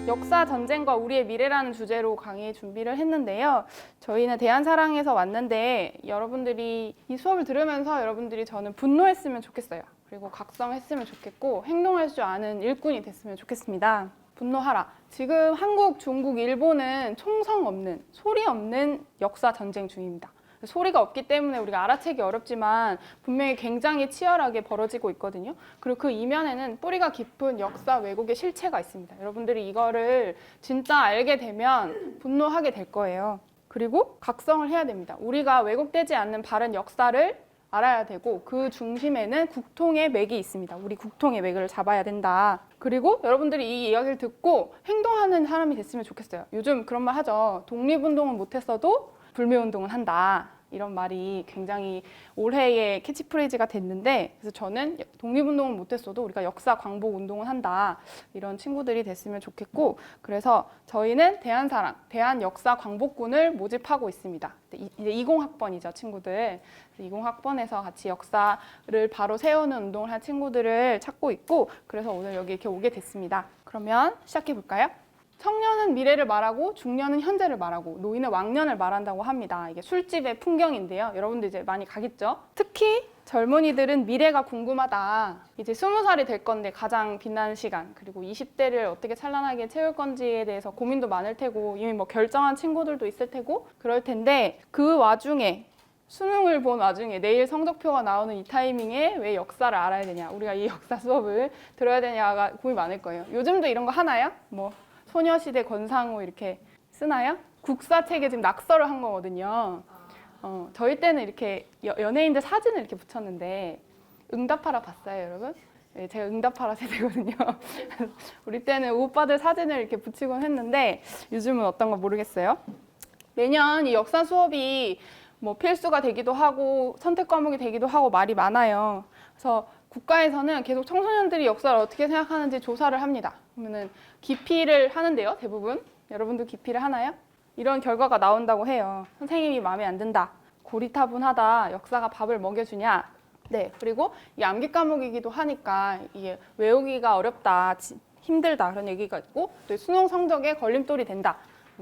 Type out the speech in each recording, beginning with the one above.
역사 전쟁과 우리의 미래라는 주제로 강의 준비를 했는데요. 저희는 대한사랑에서 왔는데 여러분들이 이 수업을 들으면서 여러분들이 저는 분노했으면 좋겠어요. 그리고 각성했으면 좋겠고 행동할 줄 아는 일꾼이 됐으면 좋겠습니다. 분노하라. 지금 한국, 중국, 일본은 총성 없는, 소리 없는 역사 전쟁 중입니다. 소리가 없기 때문에 우리가 알아채기 어렵지만 분명히 굉장히 치열하게 벌어지고 있거든요. 그리고 그 이면에는 뿌리가 깊은 역사 왜곡의 실체가 있습니다. 여러분들이 이거를 진짜 알게 되면 분노하게 될 거예요. 그리고 각성을 해야 됩니다. 우리가 왜곡되지 않는 바른 역사를 알아야 되고 그 중심에는 국통의 맥이 있습니다. 우리 국통의 맥을 잡아야 된다. 그리고 여러분들이 이 이야기를 듣고 행동하는 사람이 됐으면 좋겠어요. 요즘 그런 말 하죠. 독립운동은 못했어도 불매운동은 한다. 이런 말이 굉장히 올해의 캐치프레이즈가 됐는데 그래서 저는 독립운동은 못했어도 우리가 역사 광복 운동은 한다. 이런 친구들이 됐으면 좋겠고 그래서 저희는 대한사랑, 대한역사광복군을 모집하고 있습니다. 이제 20학번이죠, 친구들. 20학번에서 같이 역사를 바로 세우는 운동을 할 친구들을 찾고 있고 그래서 오늘 여기 이렇게 오게 됐습니다. 그러면 시작해 볼까요? 청년은 미래를 말하고 중년은 현재를 말하고 노인은 왕년을 말한다고 합니다. 이게 술집의 풍경인데요. 여러분들 이제 많이 가겠죠? 특히 젊은이들은 미래가 궁금하다. 이제 20살이 될 건데 가장 빛나는 시간 그리고 20대를 어떻게 찬란하게 채울 건지에 대해서 고민도 많을 테고 이미 뭐 결정한 친구들도 있을 테고 그럴 텐데 그 와중에 수능을 본 와중에 내일 성적표가 나오는 이 타이밍에 왜 역사를 알아야 되냐 우리가 이 역사 수업을 들어야 되냐가 고민이 많을 거예요. 요즘도 이런 거 하나요? 뭐 소녀시대 권상우 이렇게 쓰나요? 국사책에 지금 낙서를 한 거거든요. 저희 때는 이렇게 연예인들 사진을 이렇게 붙였는데 응답하라 봤어요, 여러분? 네, 제가 응답하라 세대거든요. 우리 때는 오빠들 사진을 이렇게 붙이곤 했는데 요즘은 어떤가 모르겠어요. 매년 이 역사 수업이 뭐 필수가 되기도 하고 선택 과목이 되기도 하고 말이 많아요. 그래서 국가에서는 계속 청소년들이 역사를 어떻게 생각하는지 조사를 합니다. 그러면은 기피를 하는데요, 대부분. 여러분도 기피를 하나요? 이런 결과가 나온다고 해요. 선생님이 마음에 안 든다. 고리타분하다. 역사가 밥을 먹여주냐. 네, 그리고 이 암기 과목이기도 하니까 이게 외우기가 어렵다, 힘들다 그런 얘기가 있고 또 수능 성적에 걸림돌이 된다.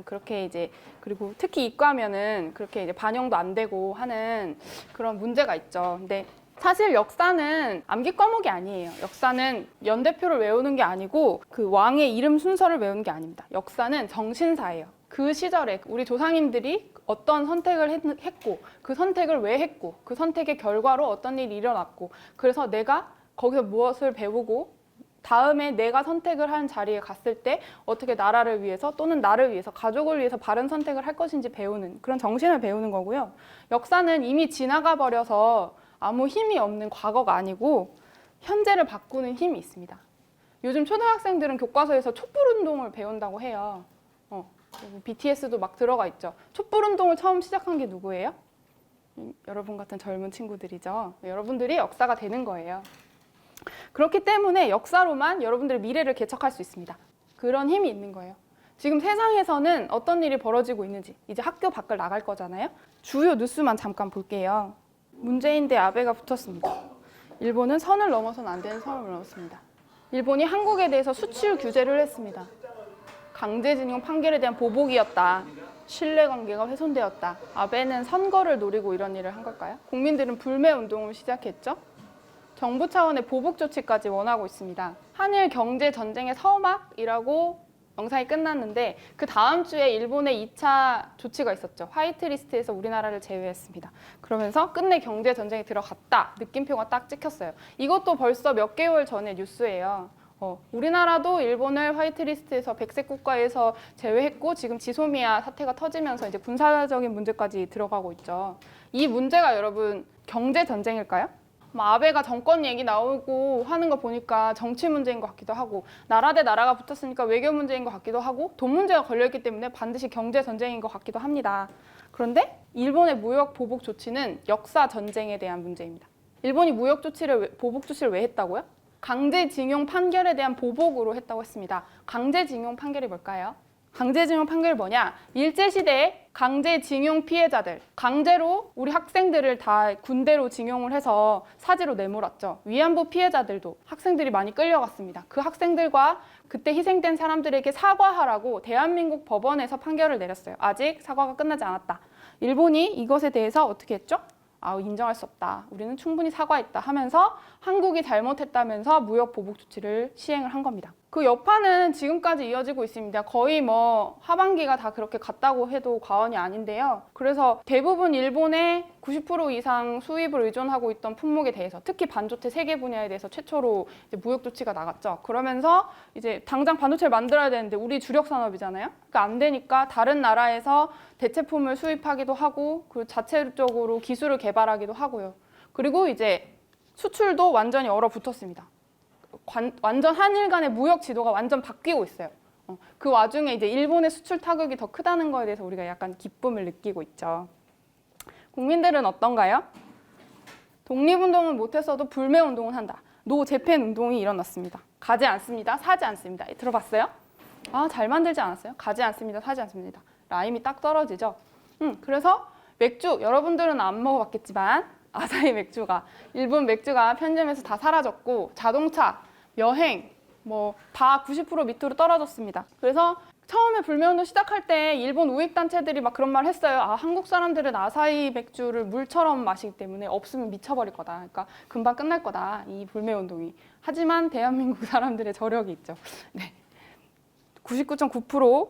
그렇게 이제 그리고 특히 이과면은 그렇게 이제 반영도 안 되고 하는 그런 문제가 있죠. 근데 사실 역사는 암기 과목이 아니에요. 역사는 연대표를 외우는 게 아니고 그 왕의 이름 순서를 외우는 게 아닙니다. 역사는 정신사예요. 그 시절에 우리 조상님들이 어떤 선택을 했고 그 선택을 왜 했고 그 선택의 결과로 어떤 일이 일어났고 그래서 내가 거기서 무엇을 배우고 다음에 내가 선택을 한 자리에 갔을 때 어떻게 나라를 위해서 또는 나를 위해서 가족을 위해서 바른 선택을 할 것인지 배우는 그런 정신을 배우는 거고요. 역사는 이미 지나가 버려서 아무 힘이 없는 과거가 아니고 현재를 바꾸는 힘이 있습니다. 요즘 초등학생들은 교과서에서 촛불운동을 배운다고 해요. BTS도 막 들어가 있죠. 촛불운동을 처음 시작한 게 누구예요? 여러분 같은 젊은 친구들이죠. 여러분들이 역사가 되는 거예요. 그렇기 때문에 역사로만 여러분들의 미래를 개척할 수 있습니다. 그런 힘이 있는 거예요. 지금 세상에서는 어떤 일이 벌어지고 있는지 이제 학교 밖을 나갈 거잖아요. 주요 뉴스만 잠깐 볼게요. 문재인 대 아베가 붙었습니다. 일본은 선을 넘어서는 안 되는 선을 넘었습니다. 일본이 한국에 대해서 수출 규제를 했습니다. 강제징용 판결에 대한 보복이었다. 신뢰관계가 훼손되었다. 아베는 선거를 노리고 이런 일을 한 걸까요? 국민들은 불매운동을 시작했죠. 정부 차원의 보복 조치까지 원하고 있습니다. 한일 경제 전쟁의 서막이라고 영상이 끝났는데 그 다음 주에 일본의 2차 조치가 있었죠. 화이트리스트에서 우리나라를 제외했습니다. 그러면서 끝내 경제 전쟁에 들어갔다. 느낌표가 딱 찍혔어요. 이것도 벌써 몇 개월 전의 뉴스예요. 우리나라도 일본을 화이트리스트에서 백색 국가에서 제외했고 지금 지소미아 사태가 터지면서 이제 군사적인 문제까지 들어가고 있죠. 이 문제가 여러분 경제 전쟁일까요? 아베가 정권 얘기 나오고 하는 거 보니까 정치 문제인 것 같기도 하고 나라 대 나라가 붙었으니까 외교 문제인 것 같기도 하고 돈 문제가 걸려있기 때문에 반드시 경제 전쟁인 것 같기도 합니다. 그런데 일본의 무역 보복 조치는 역사 전쟁에 대한 문제입니다. 일본이 무역 조치를 보복 조치를 왜 했다고요? 강제징용 판결에 대한 보복으로 했다고 했습니다. 강제징용 판결이 뭘까요? 강제징용 판결이 뭐냐? 일제시대에 강제징용 피해자들, 강제로 우리 학생들을 다 군대로 징용을 해서 사지로 내몰았죠. 위안부 피해자들도 학생들이 많이 끌려갔습니다. 그 학생들과 그때 희생된 사람들에게 사과하라고 대한민국 법원에서 판결을 내렸어요. 아직 사과가 끝나지 않았다. 일본이 이것에 대해서 어떻게 했죠? 인정할 수 없다. 우리는 충분히 사과했다 하면서 한국이 잘못했다면서 무역 보복 조치를 시행을 한 겁니다. 그 여파는 지금까지 이어지고 있습니다. 거의 뭐 하반기가 다 그렇게 갔다고 해도 과언이 아닌데요. 그래서 대부분 일본의 90% 이상 수입을 의존하고 있던 품목에 대해서 특히 반도체 세계 분야에 대해서 최초로 이제 무역 조치가 나갔죠. 그러면서 이제 당장 반도체를 만들어야 되는데 우리 주력 산업이잖아요. 그러니까 안 되니까 다른 나라에서 대체품을 수입하기도 하고 그 자체적으로 기술을 개발하기도 하고요. 그리고 이제 수출도 완전히 얼어붙었습니다. 완전 한일 간의 무역 지도가 완전 바뀌고 있어요. 그 와중에 이제 일본의 수출 타격이 더 크다는 거에 대해서 우리가 약간 기쁨을 느끼고 있죠. 국민들은 어떤가요? 독립운동은 못했어도 불매운동은 한다. 노 재팬 운동이 일어났습니다. 가지 않습니다. 사지 않습니다. 들어봤어요? 잘 만들지 않았어요? 가지 않습니다. 사지 않습니다. 라임이 딱 떨어지죠. 그래서 맥주, 여러분들은 안 먹어봤겠지만 아사히 맥주가, 일본 맥주가 편의점에서 다 사라졌고 자동차, 여행, 뭐 다 90% 밑으로 떨어졌습니다. 그래서 처음에 불매운동 시작할 때 일본 우익단체들이 막 그런 말 했어요. 한국 사람들은 아사히 맥주를 물처럼 마시기 때문에 없으면 미쳐버릴 거다. 그러니까 금방 끝날 거다, 이 불매운동이. 하지만 대한민국 사람들의 저력이 있죠. 네, 99.9%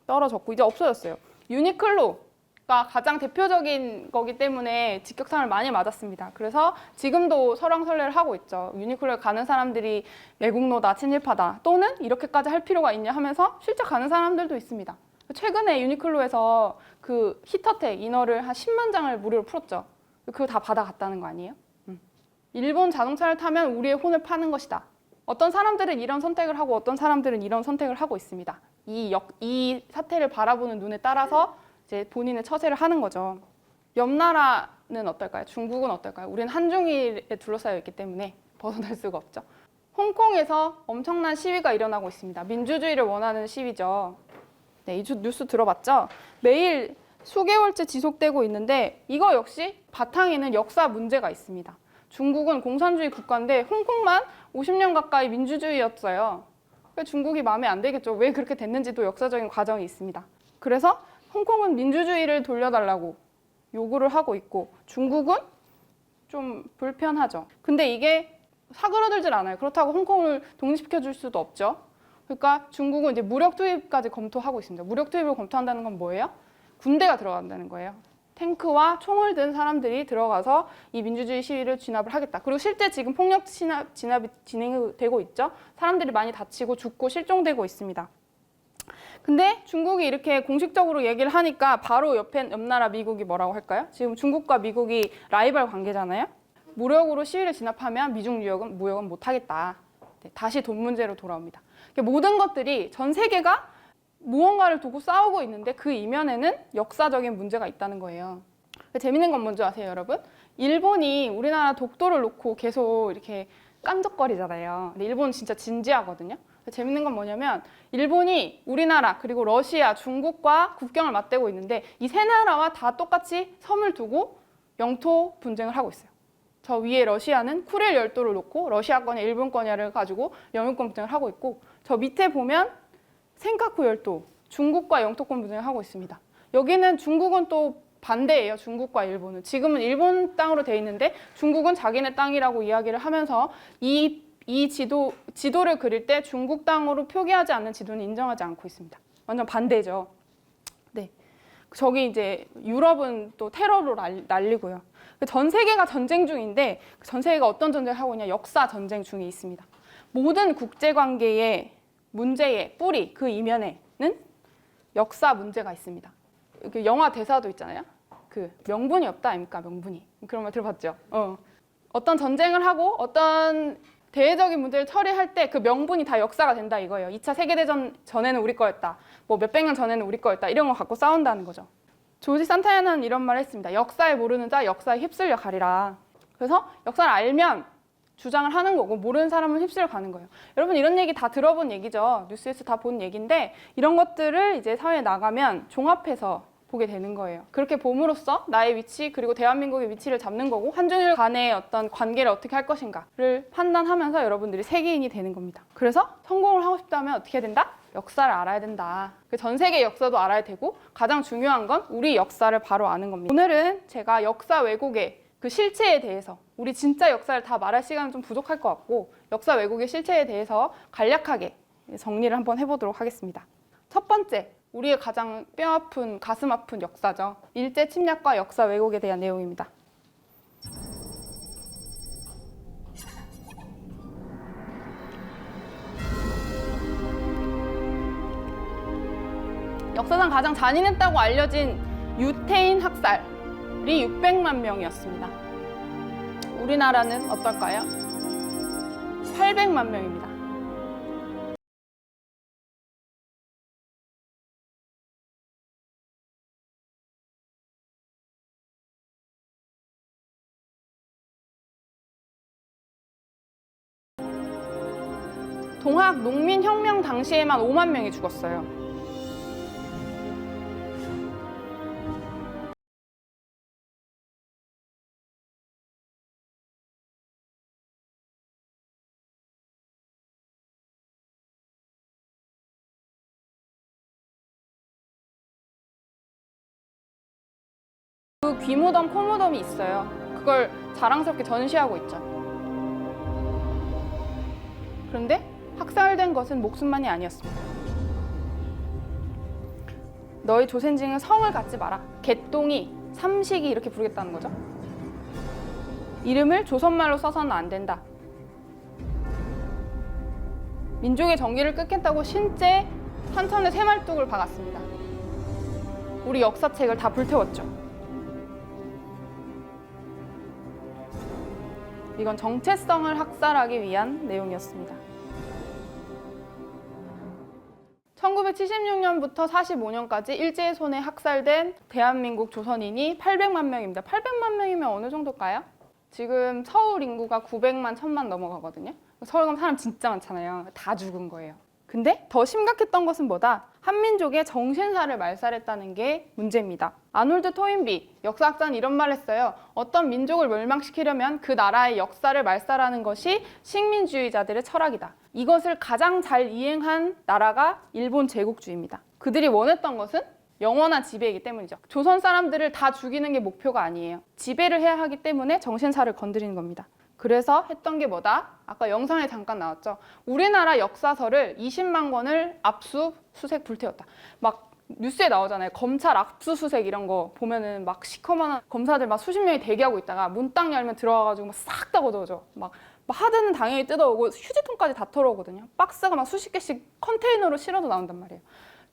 떨어졌고 이제 없어졌어요. 유니클로가 가장 대표적인 거기 때문에 직격탄을 많이 맞았습니다. 그래서 지금도 설왕설래를 하고 있죠. 유니클로에 가는 사람들이 매국노다, 친일파다, 또는 이렇게까지 할 필요가 있냐 하면서 실제 가는 사람들도 있습니다. 최근에 유니클로에서 그 히터텍 이너를 한 10만 장을 무료로 풀었죠. 그거 다 받아갔다는 거 아니에요? 일본 자동차를 타면 우리의 혼을 파는 것이다. 어떤 사람들은 이런 선택을 하고 어떤 사람들은 이런 선택을 하고 있습니다. 이 사태를 바라보는 눈에 따라서 이제 본인의 처세를 하는 거죠. 옆 나라는 어떨까요? 중국은 어떨까요? 우리는 한중일에 둘러싸여 있기 때문에 벗어날 수가 없죠. 홍콩에서 엄청난 시위가 일어나고 있습니다. 민주주의를 원하는 시위죠. 네, 이 뉴스 들어봤죠? 매일 수개월째 지속되고 있는데 이거 역시 바탕에는 역사 문제가 있습니다. 중국은 공산주의 국가인데 홍콩만 50년 가까이 민주주의였어요. 중국이 마음에 안 들겠죠. 왜 그렇게 됐는지도 역사적인 과정이 있습니다. 그래서 홍콩은 민주주의를 돌려달라고 요구를 하고 있고 중국은 좀 불편하죠. 근데 이게 사그러들질 않아요. 그렇다고 홍콩을 독립시켜줄 수도 없죠. 그러니까 중국은 이제 무력 투입까지 검토하고 있습니다. 무력 투입을 검토한다는 건 뭐예요? 군대가 들어간다는 거예요. 탱크와 총을 든 사람들이 들어가서 이 민주주의 시위를 진압을 하겠다. 그리고 실제 지금 폭력 진압이 진행되고 있죠. 사람들이 많이 다치고 죽고 실종되고 있습니다. 근데 중국이 이렇게 공식적으로 얘기를 하니까 바로 옆 나라 미국이 뭐라고 할까요? 지금 중국과 미국이 라이벌 관계잖아요. 무력으로 시위를 진압하면 미중 무역은 못하겠다. 네, 다시 돈 문제로 돌아옵니다. 모든 것들이 전 세계가 무언가를 두고 싸우고 있는데 그 이면에는 역사적인 문제가 있다는 거예요. 재밌는 건 뭔지 아세요, 여러분? 일본이 우리나라 독도를 놓고 계속 이렇게 깐적거리잖아요. 근데 일본은 진짜 진지하거든요. 재밌는 건 뭐냐면 일본이 우리나라 그리고 러시아, 중국과 국경을 맞대고 있는데 이 세 나라와 다 똑같이 섬을 두고 영토 분쟁을 하고 있어요. 저 위에 러시아는 쿠릴 열도를 놓고 러시아권이 일본권야를 가지고 영유권 분쟁을 하고 있고 저 밑에 보면 센카쿠 열도, 중국과 영토권 분쟁을 하고 있습니다. 여기는 중국은 또 반대예요. 중국과 일본은. 지금은 일본 땅으로 돼 있는데 중국은 자기네 땅이라고 이야기를 하면서 이 지도를 그릴 때 중국 땅으로 표기하지 않는 지도는 인정하지 않고 있습니다. 완전 반대죠. 네, 저기 이제 유럽은 또 테러로 날리고요. 전 세계가 전쟁 중인데 전 세계가 어떤 전쟁을 하고 있냐? 역사 전쟁 중에 있습니다. 모든 국제관계의 문제의 뿌리, 그 이면에는 역사 문제가 있습니다. 영화 대사도 있잖아요. 그 명분이 없다 아닙니까? 명분이. 그런 말 들어봤죠? 어떤 전쟁을 하고 어떤 대외적인 문제를 처리할 때 그 명분이 다 역사가 된다 이거예요. 2차 세계대전 전에는 우리 거였다. 뭐 몇백 년 전에는 우리 거였다. 이런 거 갖고 싸운다는 거죠. 조지 산타야는 이런 말을 했습니다. 역사에 모르는 자 역사에 휩쓸려 가리라. 그래서 역사를 알면 주장을 하는 거고 모르는 사람은 휩쓸려 가는 거예요. 여러분 이런 얘기 다 들어본 얘기죠. 뉴스에서 다 본 얘기인데 이런 것들을 이제 사회에 나가면 종합해서 보게 되는 거예요. 그렇게 봄으로써 나의 위치 그리고 대한민국의 위치를 잡는 거고 한중일 간의 어떤 관계를 어떻게 할 것인가를 판단하면서 여러분들이 세계인이 되는 겁니다. 그래서 성공을 하고 싶다면 어떻게 해야 된다? 역사를 알아야 된다. 전 세계 역사도 알아야 되고 가장 중요한 건 우리 역사를 바로 아는 겁니다. 오늘은 제가 역사 왜곡의 그 실체에 대해서 우리 진짜 역사를 다 말할 시간은 좀 부족할 것 같고 역사 왜곡의 실체에 대해서 간략하게 정리를 한번 해보도록 하겠습니다. 첫 번째, 우리의 가장 뼈아픈 가슴 아픈 역사죠. 일제 침략과 역사 왜곡에 대한 내용입니다. 역사상 가장 잔인했다고 알려진 유태인 학살이 600만 명이었습니다. 우리나라는 어떨까요? 800만 명입니다. 동학 농민혁명 당시에만 5만 명이 죽었어요. 그 귀무덤, 코무덤이 있어요. 그걸 자랑스럽게 전시하고 있죠. 그런데 학살된 것은 목숨만이 아니었습니다. 너희 조센징은 성을 갖지 마라. 개똥이, 삼식이 이렇게 부르겠다는 거죠. 이름을 조선말로 써서는 안 된다. 민족의 정기를 끊겠다고 신제 산천의 새말뚝을 박았습니다. 우리 역사책을 다 불태웠죠. 이건 정체성을 학살하기 위한 내용이었습니다. 1976년부터 45년까지 일제의 손에 학살된 대한민국 조선인이 800만 명입니다. 800만 명이면 어느 정도일까요? 지금 서울 인구가 900만, 1000만 넘어가거든요. 서울 가면 사람 진짜 많잖아요. 다 죽은 거예요. 근데 더 심각했던 것은 뭐다? 한민족의 정신사를 말살했다는 게 문제입니다. 아놀드 토인비 역사학자는 이런 말을 했어요. 어떤 민족을 멸망시키려면 그 나라의 역사를 말살하는 것이 식민주의자들의 철학이다. 이것을 가장 잘 이행한 나라가 일본 제국주의입니다. 그들이 원했던 것은 영원한 지배이기 때문이죠. 조선 사람들을 다 죽이는 게 목표가 아니에요. 지배를 해야 하기 때문에 정신사를 건드리는 겁니다. 그래서 했던 게 뭐다? 아까 영상에 잠깐 나왔죠. 우리나라 역사서를 20만 권을 압수수색 불태웠다. 막 뉴스에 나오잖아요. 검찰 압수수색 이런 거 보면은 막 시커먼 검사들 막 수십 명이 대기하고 있다가 문 딱 열면 들어와가지고 막 싹 다 걷어오죠. 막 하드는 당연히 뜯어오고 휴지통까지 다 털어오거든요. 박스가 막 수십 개씩 컨테이너로 실어도 나온단 말이에요.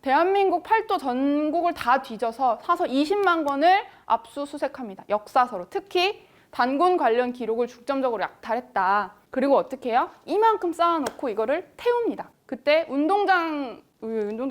대한민국 팔도 전국을 다 뒤져서 사서 20만 권을 압수수색합니다. 역사서로. 특히 단군 관련 기록을 중점적으로 약탈했다. 그리고 어떻게 해요? 이만큼 쌓아놓고 이거를 태웁니다. 그때 운동장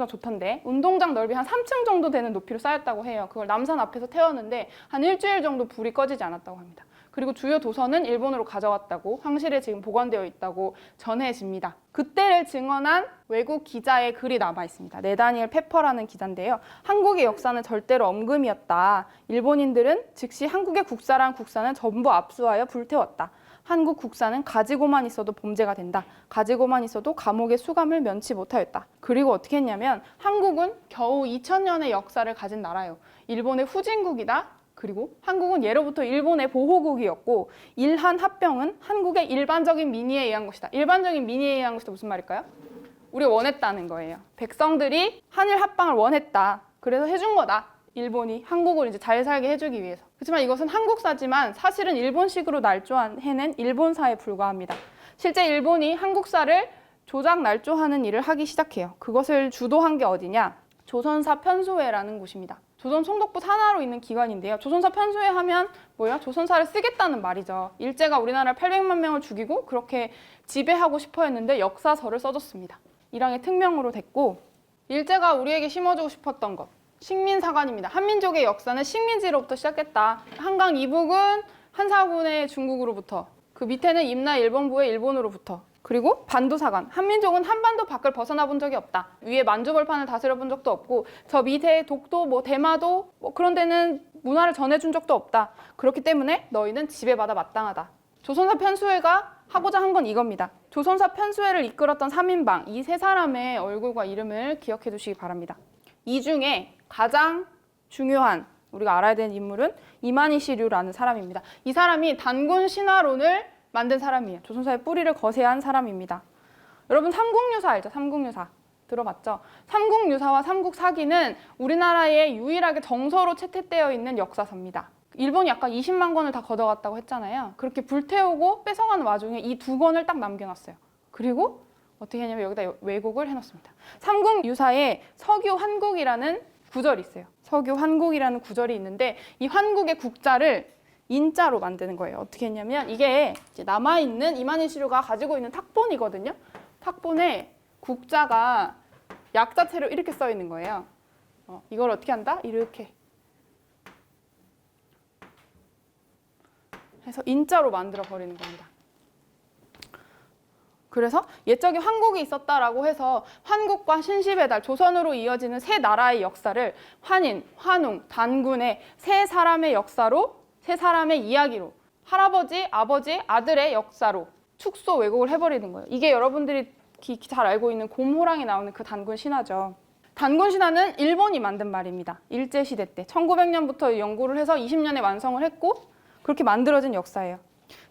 좋던데 운동장 넓이 한 3층 정도 되는 높이로 쌓였다고 해요. 그걸 남산 앞에서 태웠는데 한 일주일 정도 불이 꺼지지 않았다고 합니다. 그리고 주요 도서는 일본으로 가져갔다고 황실에 지금 보관되어 있다고 전해집니다. 그때를 증언한 외국 기자의 글이 남아 있습니다. 네다니엘 페퍼라는 기자인데요. 한국의 역사는 절대로 엄금이었다. 일본인들은 즉시 한국의 국사란 국사는 전부 압수하여 불태웠다. 한국 국사는 가지고만 있어도 범죄가 된다. 가지고만 있어도 감옥의 수감을 면치 못하였다. 그리고 어떻게 했냐면 한국은 겨우 2000년의 역사를 가진 나라예요. 일본의 후진국이다. 그리고 한국은 예로부터 일본의 보호국이었고 일한 합병은 한국의 일반적인 민의에 의한 것이다. 일반적인 민의에 의한 것이 무슨 말일까요? 우리가 원했다는 거예요. 백성들이 한일 합방을 원했다. 그래서 해준 거다. 일본이 한국을 이제 잘 살게 해주기 위해서. 그렇지만 이것은 한국사지만 사실은 일본식으로 날조해낸 일본사에 불과합니다. 실제 일본이 한국사를 조작 날조하는 일을 하기 시작해요. 그것을 주도한 게 어디냐? 조선사 편소회라는 곳입니다. 조선 총독부 산하로 있는 기관인데요. 조선사 편소회 하면 뭐예요? 조선사를 쓰겠다는 말이죠. 일제가 우리나라 800만 명을 죽이고 그렇게 지배하고 싶어 했는데 역사서를 써줬습니다. 일항의 특명으로 됐고 일제가 우리에게 심어주고 싶었던 것. 식민사관입니다. 한민족의 역사는 식민지로부터 시작했다. 한강 이북은 한사군의 중국으로부터 그 밑에는 임나 일본부의 일본으로부터 그리고 반도사관. 한민족은 한반도 밖을 벗어나 본 적이 없다. 위에 만주벌판을 다스려 본 적도 없고 저 밑에 독도, 대마도 그런 데는 문화를 전해준 적도 없다. 그렇기 때문에 너희는 지배받아 마땅하다. 조선사 편수회가 하고자 한 건 이겁니다. 조선사 편수회를 이끌었던 3인방, 이 세 사람의 얼굴과 이름을 기억해 두시기 바랍니다. 이 중에 가장 중요한 우리가 알아야 되는 인물은 이만희시류라는 사람입니다. 이 사람이 단군 신화론을 만든 사람이에요. 조선사의 뿌리를 거세한 사람입니다. 여러분 삼국유사 알죠? 삼국유사 들어봤죠? 삼국유사와 삼국사기는 우리나라에 유일하게 정서로 채택되어 있는 역사서입니다. 일본이 아까 20만 권을 다 걷어갔다고 했잖아요. 그렇게 불태우고 뺏어가는 와중에 이 두 권을 딱 남겨놨어요. 그리고 어떻게 했냐면 여기다 왜곡을 해놨습니다. 삼국유사에 서규환국이라는 구절이 있어요. 서규환국이라는 구절이 있는데 이 환국의 국자를 인자로 만드는 거예요. 어떻게 했냐면 이게 이제 남아있는 이만희시류가 가지고 있는 탁본이거든요. 탁본에 국자가 약자체로 이렇게 써 있는 거예요. 이걸 어떻게 한다? 이렇게 해서 인자로 만들어 버리는 겁니다. 그래서 옛적에 환국이 있었다라고 해서 환국과 신시배달, 조선으로 이어지는 세 나라의 역사를 환인, 환웅, 단군의 세 사람의 역사로 세 사람의 이야기로 할아버지, 아버지, 아들의 역사로 축소 왜곡을 해버리는 거예요. 이게 여러분들이 잘 알고 있는 곰호랑이 나오는 그 단군 신화죠. 단군 신화는 일본이 만든 말입니다. 일제시대 때 1900년부터 연구를 해서 20년에 완성을 했고 그렇게 만들어진 역사예요.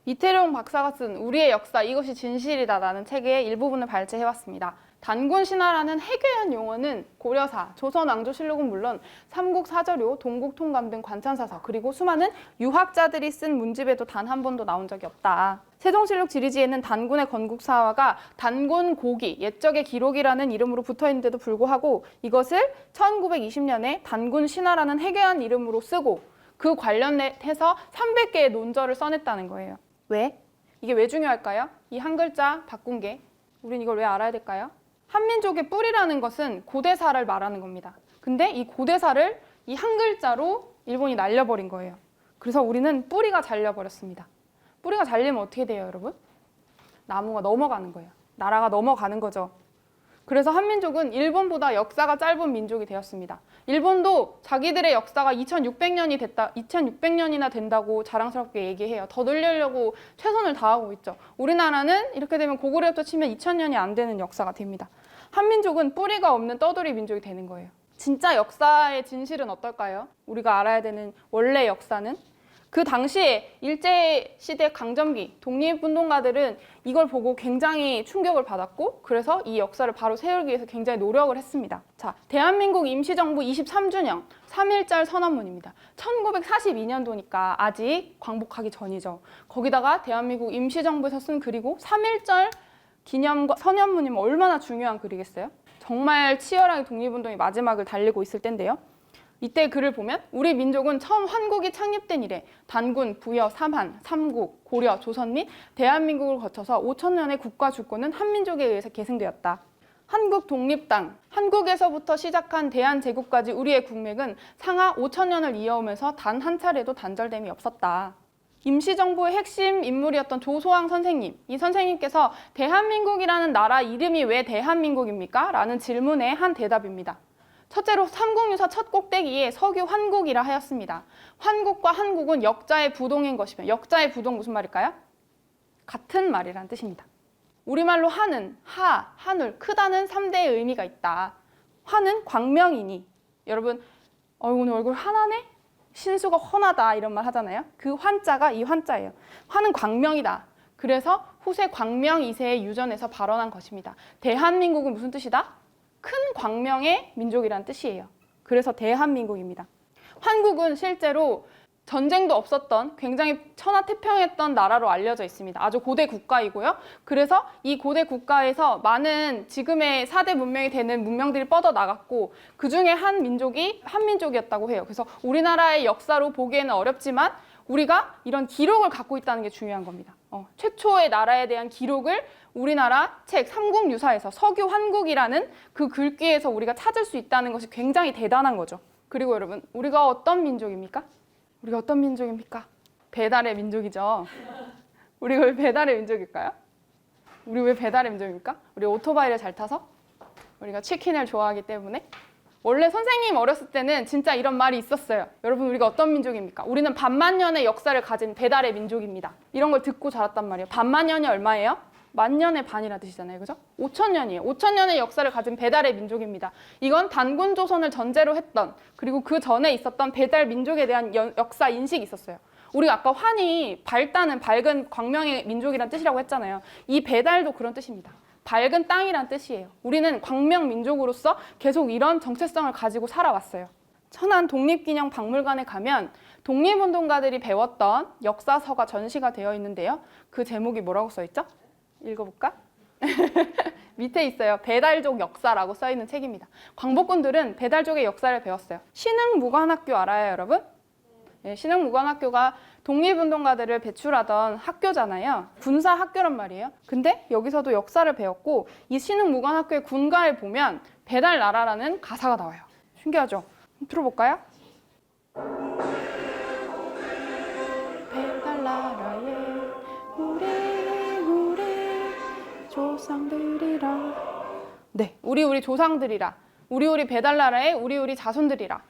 이태룡 박사가 쓴 우리의 역사 이것이 진실이다라는 책의 일부분을 발제해왔습니다. 단군 신화라는 해괴한 용어는 고려사, 조선왕조실록은 물론 삼국사저료, 동국통감 등 관찬사서 그리고 수많은 유학자들이 쓴 문집에도 단 한 번도 나온 적이 없다. 세종실록 지리지에는 단군의 건국사화가 단군고기, 옛적의 기록이라는 이름으로 붙어있는데도 불구하고 이것을 1920년에 단군 신화라는 해괴한 이름으로 쓰고 그 관련해서 300개의 논절을 써냈다는 거예요. 왜? 이게 왜 중요할까요? 이 한 글자 바꾼 게 우린 이걸 왜 알아야 될까요? 한민족의 뿌리라는 것은 고대사를 말하는 겁니다. 근데 이 고대사를 이 한 글자로 일본이 날려버린 거예요. 그래서 우리는 뿌리가 잘려버렸습니다. 뿌리가 잘리면 어떻게 돼요, 여러분? 나무가 넘어가는 거예요. 나라가 넘어가는 거죠. 그래서 한민족은 일본보다 역사가 짧은 민족이 되었습니다. 일본도 자기들의 역사가 2600년이나 된다고 자랑스럽게 얘기해요. 더 늘리려고 최선을 다하고 있죠. 우리나라는 이렇게 되면 고구려부터 치면 2000년이 안 되는 역사가 됩니다. 한민족은 뿌리가 없는 떠돌이 민족이 되는 거예요. 진짜 역사의 진실은 어떨까요? 우리가 알아야 되는 원래 역사는 그 당시에 일제시대 강점기 독립운동가들은 이걸 보고 굉장히 충격을 받았고 그래서 이 역사를 바로 세우기 위해서 굉장히 노력을 했습니다. 자, 대한민국 임시정부 23주년 3.1절 선언문입니다. 1942년도니까 아직 광복하기 전이죠. 거기다가 대한민국 임시정부에서 쓴 글이고 3.1절 기념 선언문이면 얼마나 중요한 글이겠어요? 정말 치열하게 독립운동이 마지막을 달리고 있을 때인데요. 이때 글을 보면 우리 민족은 처음 한국이 창립된 이래 단군, 부여, 삼한, 삼국, 고려, 조선 및 대한민국을 거쳐서 5000년의 국가 주권은 한민족에 의해서 계승되었다. 한국 독립당, 한국에서부터 시작한 대한제국까지 우리의 국맥은 상하 5000년을 이어오면서 단 한 차례도 단절됨이 없었다. 임시정부의 핵심 인물이었던 조소왕 선생님, 이 선생님께서 대한민국이라는 나라 이름이 왜 대한민국입니까? 라는 질문의 한 대답입니다. 첫째로 삼국유사 첫 꼭대기에 서규환국이라 하였습니다. 환국과 한국은 역자의 부동인 것이며 역자의 부동 무슨 말일까요? 같은 말이라는 뜻입니다. 우리말로 한은, 한울, 크다는 3대의 의미가 있다. 한은 광명이니 여러분 오늘 얼굴 환하네? 신수가 훤하다 이런 말 하잖아요. 그 환자가 이 환자예요. 환은 광명이다. 그래서 후세 광명 2세의 유전에서 발원한 것입니다. 대한민국은 무슨 뜻이다? 큰 광명의 민족이란 뜻이에요. 그래서 대한민국입니다. 한국은 실제로 전쟁도 없었던 굉장히 천하태평했던 나라로 알려져 있습니다. 아주 고대 국가이고요. 그래서 이 고대 국가에서 많은 지금의 4대 문명이 되는 문명들이 뻗어나갔고 그중에 한 민족이 한민족이었다고 해요. 그래서 우리나라의 역사로 보기에는 어렵지만 우리가 이런 기록을 갖고 있다는 게 중요한 겁니다. 최초의 나라에 대한 기록을 우리나라 책 삼국유사에서 서규환국이라는 그 글귀에서 우리가 찾을 수 있다는 것이 굉장히 대단한 거죠. 그리고 여러분, 우리가 어떤 민족입니까? 우리가 어떤 민족입니까? 배달의 민족이죠. 우리가 왜 배달의 민족일까요? 우리 왜 배달의 민족입니까? 우리 오토바이를 잘 타서? 우리가 치킨을 좋아하기 때문에? 원래 선생님 어렸을 때는 진짜 이런 말이 있었어요. 여러분, 우리가 어떤 민족입니까? 우리는 반만년의 역사를 가진 배달의 민족입니다. 이런 걸 듣고 자랐단 말이에요. 반만년이 얼마예요? 만년의 반이라 뜻이잖아요. 그죠? 5,000년이에요. 5,000년의 역사를 가진 배달의 민족입니다. 이건 단군 조선을 전제로 했던, 그리고 그 전에 있었던 배달 민족에 대한 역사 인식이 있었어요. 우리가 아까 환이 밝다는 밝은 광명의 민족이란 뜻이라고 했잖아요. 이 배달도 그런 뜻입니다. 밝은 땅이란 뜻이에요. 우리는 광명 민족으로서 계속 이런 정체성을 가지고 살아왔어요. 천안 독립기념박물관에 가면 독립운동가들이 배웠던 역사서가 전시가 되어 있는데요. 그 제목이 뭐라고 써 있죠? 읽어볼까? 밑에 있어요. 배달족 역사라고 써 있는 책입니다. 광복군들은 배달족의 역사를 배웠어요. 신흥무관학교 알아요, 여러분? 네, 신흥무관학교가 독립운동가들을 배출하던 학교잖아요. 군사 학교란 말이에요. 근데 여기서도 역사를 배웠고, 이 신흥무관학교의 군가에 보면 배달 나라라는 가사가 나와요. 신기하죠? 들어볼까요? 배달 나라에 우리 조상들이라. 네, 우리 조상들이라. 우리 배달 나라에 우리 자손들이라.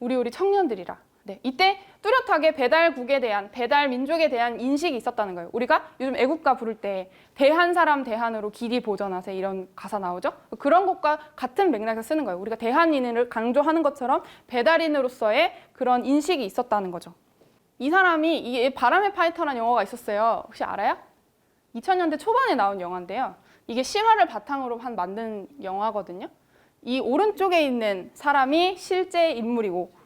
우리 청년들이라. 네, 이때 뚜렷하게 배달국에 대한, 배달 민족에 대한 인식이 있었다는 거예요. 우리가 요즘 애국가 부를 때 대한 사람 대한으로 길이 보전하세 이런 가사 나오죠? 그런 것과 같은 맥락에서 쓰는 거예요. 우리가 대한인을 강조하는 것처럼 배달인으로서의 그런 인식이 있었다는 거죠. 이 사람이, 이 바람의 파이터라는 영화가 있었어요. 혹시 알아요? 2000년대 초반에 나온 영화인데요. 이게 실화를 바탕으로 만든 영화거든요. 이 오른쪽에 있는 사람이 실제 인물이고,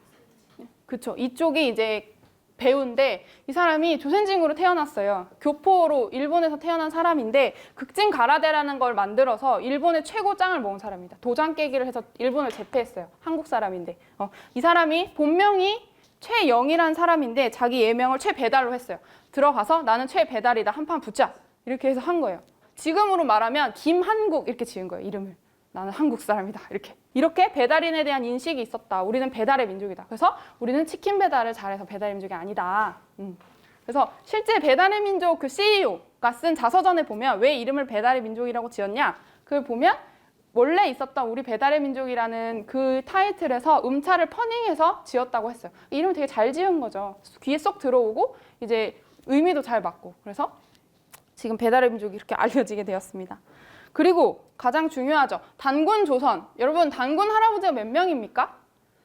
그쵸. 이쪽이 이제 배우인데, 이 사람이 조센징으로 태어났어요. 교포로 일본에서 태어난 사람인데, 극진 가라데라는 걸 만들어서 일본의 최고 짱을 먹은 사람입니다. 도장 깨기를 해서 일본을 제패했어요. 한국 사람인데. 이 사람이 본명이 최영이라는 사람인데 자기 예명을 최배달로 했어요. 들어가서 나는 최배달이다. 한판 붙자. 이렇게 해서 한 거예요. 지금으로 말하면 김한국 이렇게 지은 거예요. 이름을. 나는 한국 사람이다. 이렇게 배달인에 대한 인식이 있었다. 우리는 배달의 민족이다. 그래서 우리는 치킨 배달을 잘해서 배달의 민족이 아니다. 그래서 실제 배달의 민족 그 CEO가 쓴 자서전에 보면 왜 이름을 배달의 민족이라고 지었냐? 그걸 보면 원래 있었던 우리 배달의 민족이라는 그 타이틀에서 음차를 퍼닝해서 지었다고 했어요. 이름을 되게 잘 지은 거죠. 귀에 쏙 들어오고 이제 의미도 잘 맞고. 그래서 지금 배달의 민족이 이렇게 알려지게 되었습니다. 그리고 가장 중요하죠. 단군 조선. 여러분, 단군 할아버지가 몇 명입니까?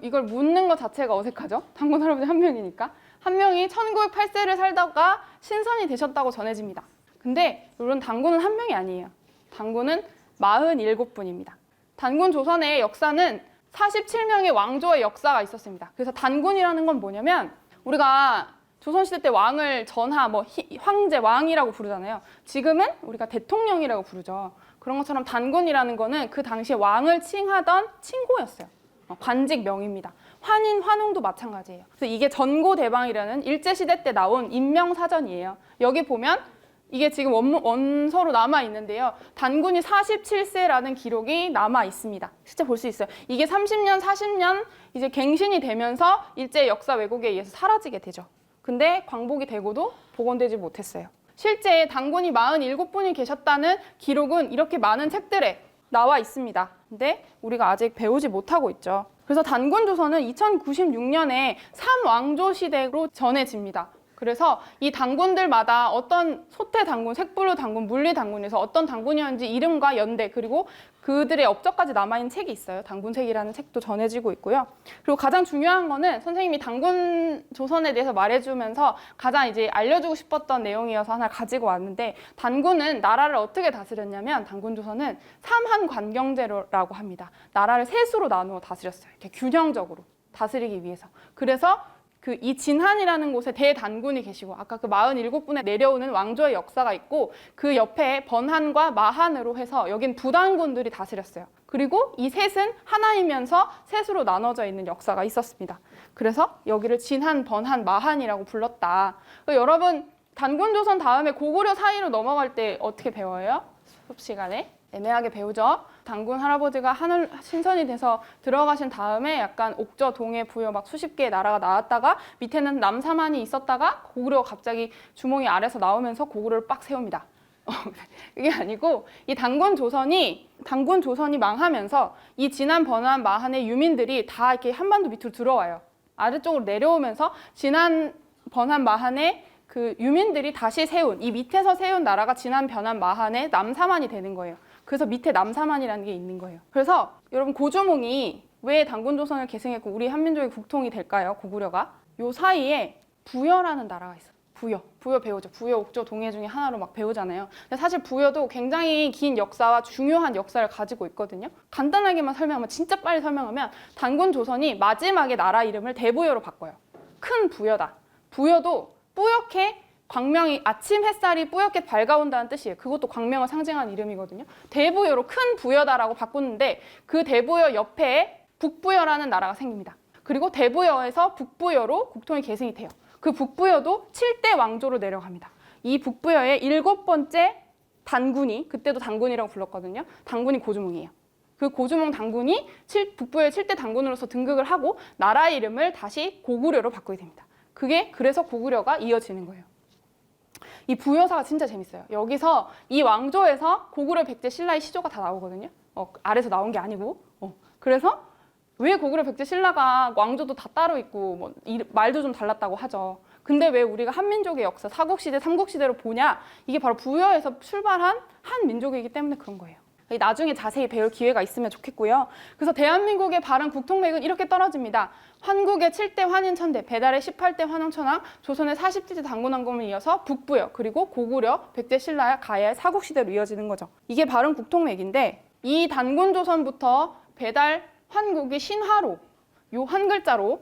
이걸 묻는 것 자체가 어색하죠? 단군 할아버지 한 명이니까. 한 명이 1908세를 살다가 신선이 되셨다고 전해집니다. 근데 물론 단군은 한 명이 아니에요. 단군은 47분입니다. 단군 조선의 역사는 47명의 왕조의 역사가 있었습니다. 그래서 단군이라는 건 뭐냐면, 우리가 조선시대 때 왕을 전하, 황제, 왕이라고 부르잖아요. 지금은 우리가 대통령이라고 부르죠. 그런 것처럼 단군이라는 거는 그 당시에 왕을 칭하던 칭호였어요. 관직명입니다. 환인, 환웅도 마찬가지예요. 그래서 이게 전고대방이라는 일제시대 때 나온 인명사전이에요. 여기 보면 이게 지금 원서로 남아 있는데요. 단군이 47세라는 기록이 남아 있습니다. 실제 볼 수 있어요. 이게 30년, 40년 이제 갱신이 되면서 일제 역사 왜곡에 의해서 사라지게 되죠. 근데 광복이 되고도 복원되지 못했어요. 실제 단군이 47분이 계셨다는 기록은 이렇게 많은 책들에 나와 있습니다. 근데 우리가 아직 배우지 못하고 있죠. 그래서 단군 조선은 2096년에 3왕조 시대로 전해집니다. 그래서 이 단군들마다 어떤 소태 단군, 색부르 단군, 물리 단군에서 어떤 단군이었는지 이름과 연대, 그리고 그들의 업적까지 남아있는 책이 있어요. 단군책이라는 책도 전해지고 있고요. 그리고 가장 중요한 거는 선생님이 단군 조선에 대해서 말해주면서 가장 이제 알려주고 싶었던 내용이어서 하나 가지고 왔는데, 단군은 나라를 어떻게 다스렸냐면, 단군 조선은 삼한 관경제라고 합니다. 나라를 셋으로 나누어 다스렸어요. 이렇게 균형적으로 다스리기 위해서. 그래서 이 진한이라는 곳에 대단군이 계시고, 아까 그 47분에 내려오는 왕조의 역사가 있고, 그 옆에 번한과 마한으로 해서 여긴 부단군들이 다스렸어요. 그리고 이 셋은 하나이면서 셋으로 나눠져 있는 역사가 있었습니다. 그래서 여기를 진한, 번한, 마한이라고 불렀다. 여러분, 단군조선 다음에 고구려 사이로 넘어갈 때 어떻게 배워요? 수업 시간에? 애매하게 배우죠. 단군 할아버지가 하늘 신선이 돼서 들어가신 다음에 약간 옥저, 동해, 부여 막 수십 개의 나라가 나왔다가 밑에는 남사만이 있었다가 고구려가 갑자기 주몽이 아래서 나오면서 고구려를 빡 세웁니다. 그게 아니고 이 단군 조선이 망하면서 이 진안 번안 마한의 유민들이 다 이렇게 한반도 밑으로 들어와요. 아래쪽으로 내려오면서 진안 번안 마한의 그 유민들이 다시 세운 이 밑에서 세운 나라가 진안 번안 마한의 남사만이 되는 거예요. 그래서 밑에 남사만이라는 게 있는 거예요. 그래서 여러분 고조몽이 왜 단군 조선을 계승했고 우리 한민족의 국통이 될까요? 고구려가 요 사이에 부여라는 나라가 있어요. 부여 배우죠. 부여, 옥조, 동해 중에 하나로 막 배우잖아요. 근데 사실 부여도 굉장히 긴 역사와 중요한 역사를 가지고 있거든요. 간단하게만 설명하면, 진짜 빨리 설명하면 단군 조선이 마지막에 나라 이름을 대부여로 바꿔요. 큰 부여다. 부여도 뿌옇게 광명이 아침 햇살이 뿌옇게 밝아온다는 뜻이에요. 그것도 광명을 상징하는 이름이거든요. 대부여로 큰 부여다라고 바꾸는데 그 대부여 옆에 북부여라는 나라가 생깁니다. 그리고 대부여에서 북부여로 국통이 계승이 돼요. 그 북부여도 7대 왕조로 내려갑니다. 이 북부여의 7번째 단군이, 그때도 단군이라고 불렀거든요. 단군이 고조몽이에요. 그 고조몽 단군이 북부여의 7대 단군으로서 등극을 하고 나라 이름을 다시 고구려로 바꾸게 됩니다. 그게 그래서 고구려가 이어지는 거예요. 이 부여사가 진짜 재밌어요. 여기서 이 왕조에서 고구려 백제 신라의 시조가 다 나오거든요. 아래서 나온 게 아니고. 그래서 왜 고구려 백제 신라가 왕조도 다 따로 있고 뭐 말도 좀 달랐다고 하죠. 근데 왜 우리가 한민족의 역사, 사국시대, 삼국시대로 보냐? 이게 바로 부여에서 출발한 한 민족이기 때문에 그런 거예요. 나중에 자세히 배울 기회가 있으면 좋겠고요. 그래서 대한민국의 바른 국통맥은 이렇게 떨어집니다. 환국의 7대 환인천대, 배달의 18대 환영천왕, 조선의 40대 단군왕금을 이어서 북부여, 그리고 고구려, 백제 신라야, 가야의 사국시대로 이어지는 거죠. 이게 바른 국통맥인데 이 단군조선부터 배달 환국이 신화로, 요 한 글자로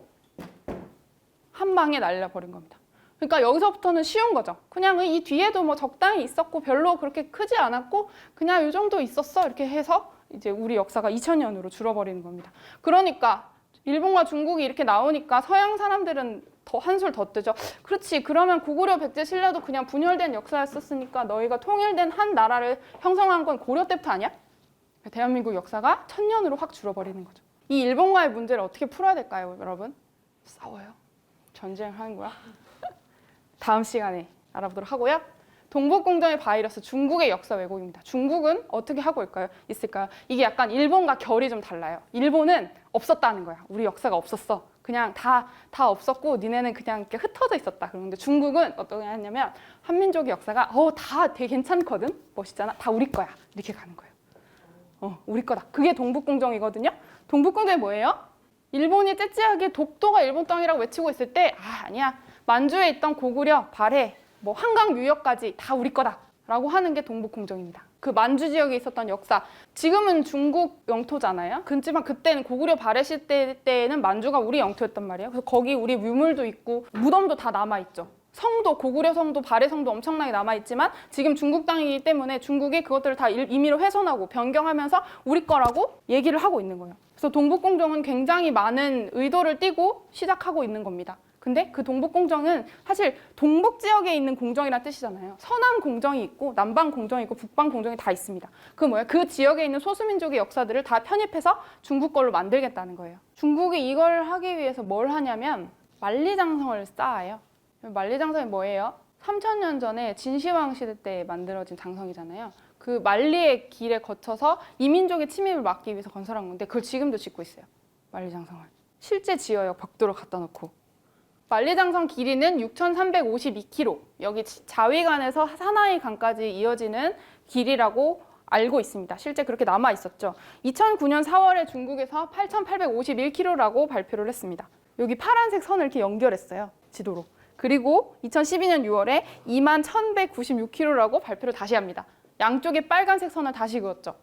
한 방에 날려버린 겁니다. 그러니까 여기서부터는 쉬운 거죠. 그냥 이 뒤에도 뭐 적당히 있었고 별로 그렇게 크지 않았고 그냥 요 정도 있었어 이렇게 해서 이제 우리 역사가 2000년으로 줄어버리는 겁니다. 그러니까 일본과 중국이 이렇게 나오니까 서양 사람들은 더 한술 더 뜨죠. 그렇지, 그러면 고구려 백제 신라도 그냥 분열된 역사였었으니까 너희가 통일된 한 나라를 형성한 건 고려 때부터 아니야? 대한민국 역사가 1000년으로 확 줄어버리는 거죠. 이 일본과의 문제를 어떻게 풀어야 될까요, 여러분? 싸워요? 전쟁을 하는 거야? 다음 시간에 알아보도록 하고요. 동북공정의 바이러스, 중국의 역사 왜곡입니다. 중국은 어떻게 하고 있을까요? 이게 약간 일본과 결이 좀 달라요. 일본은 없었다는 거야. 우리 역사가 없었어. 그냥 다 없었고 니네는 그냥 이렇게 흩어져 있었다. 그런데 중국은 어떻게 하냐면 한민족의 역사가 다 되게 괜찮거든? 멋있잖아? 다 우리 거야. 이렇게 가는 거예요. 우리 거다. 그게 동북공정이거든요. 동북공정이 뭐예요? 일본이 째째하게 독도가 일본 땅이라고 외치고 있을 때 아니야. 만주에 있던 고구려, 발해, 뭐 한강 유역까지 다 우리 거다 라고 하는 게 동북공정입니다. 그 만주 지역에 있었던 역사, 지금은 중국 영토잖아요. 그렇지만 그때는 고구려 발해 시대 때는 만주가 우리 영토였단 말이에요. 그래서 거기 우리 유물도 있고 무덤도 다 남아있죠. 성도, 고구려 성도, 발해 성도 엄청나게 남아있지만 지금 중국 땅이기 때문에 중국이 그것들을 다 임의로 훼손하고 변경하면서 우리 거라고 얘기를 하고 있는 거예요. 그래서 동북공정은 굉장히 많은 의도를 띠고 시작하고 있는 겁니다. 근데 그 동북공정은 사실 동북 지역에 있는 공정이란 뜻이잖아요. 서남 공정이 있고 남방 공정이 있고 북방 공정이 다 있습니다. 그 뭐야? 그 지역에 있는 소수민족의 역사들을 다 편입해서 중국 걸로 만들겠다는 거예요. 중국이 이걸 하기 위해서 뭘 하냐면 만리장성을 쌓아요. 만리장성이 뭐예요? 3000년 전에 진시황 시대 때 만들어진 장성이잖아요. 그 만리의 길에 거쳐서 이민족의 침입을 막기 위해서 건설한 건데 그걸 지금도 짓고 있어요. 만리장성을. 실제 지어요. 벽돌을 갖다 놓고. 만리장성 길이는 6,352km. 여기 자위간에서 사나이 강까지 이어지는 길이라고 알고 있습니다. 실제 그렇게 남아 있었죠. 2009년 4월에 중국에서 8,851km라고 발표를 했습니다. 여기 파란색 선을 이렇게 연결했어요. 지도로. 그리고 2012년 6월에 21,196km라고 발표를 다시 합니다. 양쪽에 빨간색 선을 다시 그었죠.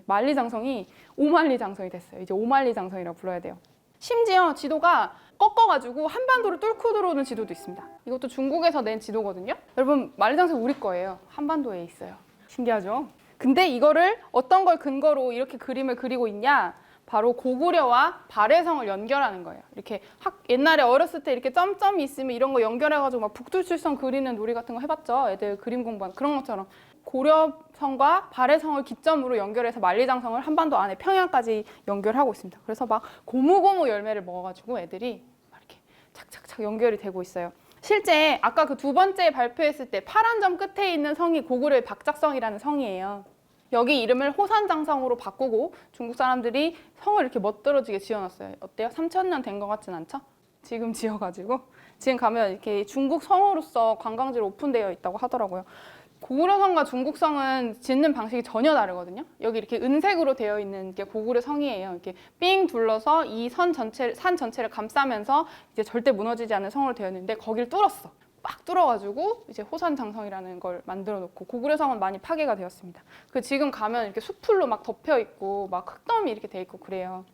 만리장성이 오만리장성이 됐어요. 이제 오만리장성이라고 불러야 돼요. 심지어 지도가 꺾어가지고 한반도를 뚫고 들어오는 지도도 있습니다. 이것도 중국에서 낸 지도거든요. 여러분, 만리장성 우리 거예요. 한반도에 있어요. 신기하죠? 근데 이거를 어떤 걸 근거로 이렇게 그림을 그리고 있냐? 바로 고구려와 발해성을 연결하는 거예요. 이렇게 옛날에 어렸을 때 이렇게 점점이 있으면 이런 거 연결해가지고 막 북두칠성 그리는 놀이 같은 거 해봤죠? 애들 그림 공부하는 그런 것처럼 고려성과 발해성을 기점으로 연결해서 만리장성을 한반도 안에 평양까지 연결하고 있습니다. 그래서 막 고무고무 열매를 먹어가지고 애들이 막 이렇게 착착착 연결이 되고 있어요. 실제 아까 그 두 번째 발표했을 때 파란 점 끝에 있는 성이 고구려의 박작성이라는 성이에요. 여기 이름을 호산장성으로 바꾸고 중국 사람들이 성을 이렇게 멋들어지게 지어놨어요. 어때요? 3000년 된 것 같진 않죠? 지금 지어가지고 지금 가면 이렇게 중국 성으로서 관광지로 오픈되어 있다고 하더라고요. 고구려성과 중국성은 짓는 방식이 전혀 다르거든요. 여기 이렇게 은색으로 되어 있는 게 고구려 성이에요. 이렇게 삥 둘러서 이 산 전체를 감싸면서 이제 절대 무너지지 않는 성으로 되어 있는데 거길 뚫었어. 막 뚫어가지고 이제 호산장성이라는 걸 만들어 놓고 고구려성은 많이 파괴가 되었습니다. 그 지금 가면 이렇게 숲풀로 막 덮여 있고 막 흙더미 이렇게 돼 있고 그래요.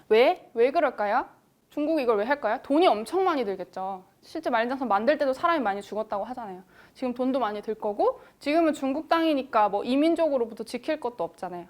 왜 그럴까요? 중국이 이걸 왜 할까요? 돈이 엄청 많이 들겠죠. 실제 만리장성 만들 때도 사람이 많이 죽었다고 하잖아요. 지금 돈도 많이 들 거고 지금은 중국 땅이니까 뭐 이민족으로부터 지킬 것도 없잖아요.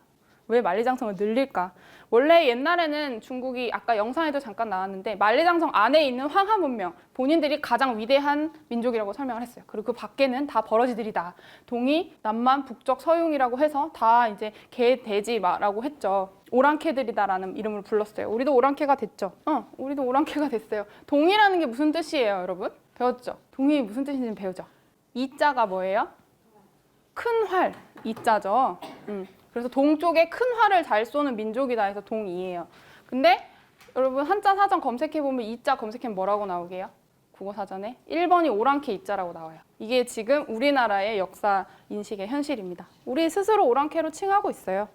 왜 만리장성을 늘릴까? 원래 옛날에는 중국이 아까 영상에도 잠깐 나왔는데 만리장성 안에 있는 황하 문명 본인들이 가장 위대한 민족이라고 설명을 했어요. 그리고 그 밖에는 다 버러지들이다. 동이, 남만, 북적, 서융이라고 해서 다 이제 개, 돼지, 마라고 했죠. 오랑캐들이다라는 이름을 불렀어요. 우리도 오랑캐가 됐죠. 우리도 오랑캐가 됐어요. 동이라는 게 무슨 뜻이에요, 여러분? 배웠죠? 동이 무슨 뜻인지 배우죠? 이자가 뭐예요? 큰 활, 이자죠. 그래서 동쪽에 큰 활을 잘 쏘는 민족이다 해서 동이에요. 근데 여러분 한자 사전 검색해보면 이자 검색하면 뭐라고 나오게요? 국어사전에 1번이 오랑캐 이자라고 나와요. 이게 지금 우리나라의 역사 인식의 현실입니다. 우리 스스로 오랑캐로 칭하고 있어요.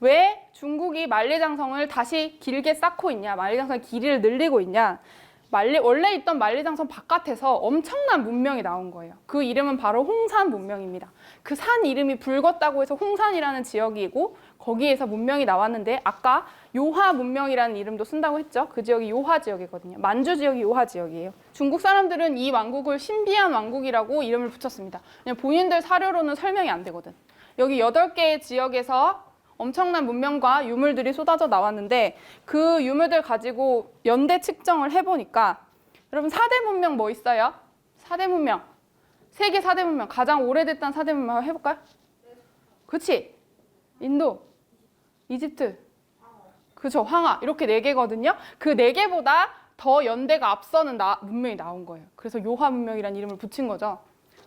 왜 중국이 만리장성을 다시 길게 쌓고 있냐? 만리장성의 길이를 늘리고 있냐? 원래 있던 만리장성 바깥에서 엄청난 문명이 나온 거예요. 그 이름은 바로 홍산 문명입니다. 그 산 이름이 붉었다고 해서 홍산이라는 지역이고 거기에서 문명이 나왔는데 아까 요하 문명이라는 이름도 쓴다고 했죠. 그 지역이 요하 지역이거든요. 만주 지역이 요하 지역이에요. 중국 사람들은 이 왕국을 신비한 왕국이라고 이름을 붙였습니다. 그냥 본인들 사료로는 설명이 안 되거든. 여기 8개의 지역에서 엄청난 문명과 유물들이 쏟아져 나왔는데 그 유물들 가지고 연대 측정을 해보니까 여러분 4대 문명 뭐 있어요? 4대 문명. 세계 4대 문명. 가장 오래됐던 4대 문명 해볼까요? 그치? 인도, 이집트, 그죠? 황하. 이렇게 4개거든요. 그 4개보다 더 연대가 앞서는 문명이 나온 거예요. 그래서 요하 문명이라는 이름을 붙인 거죠.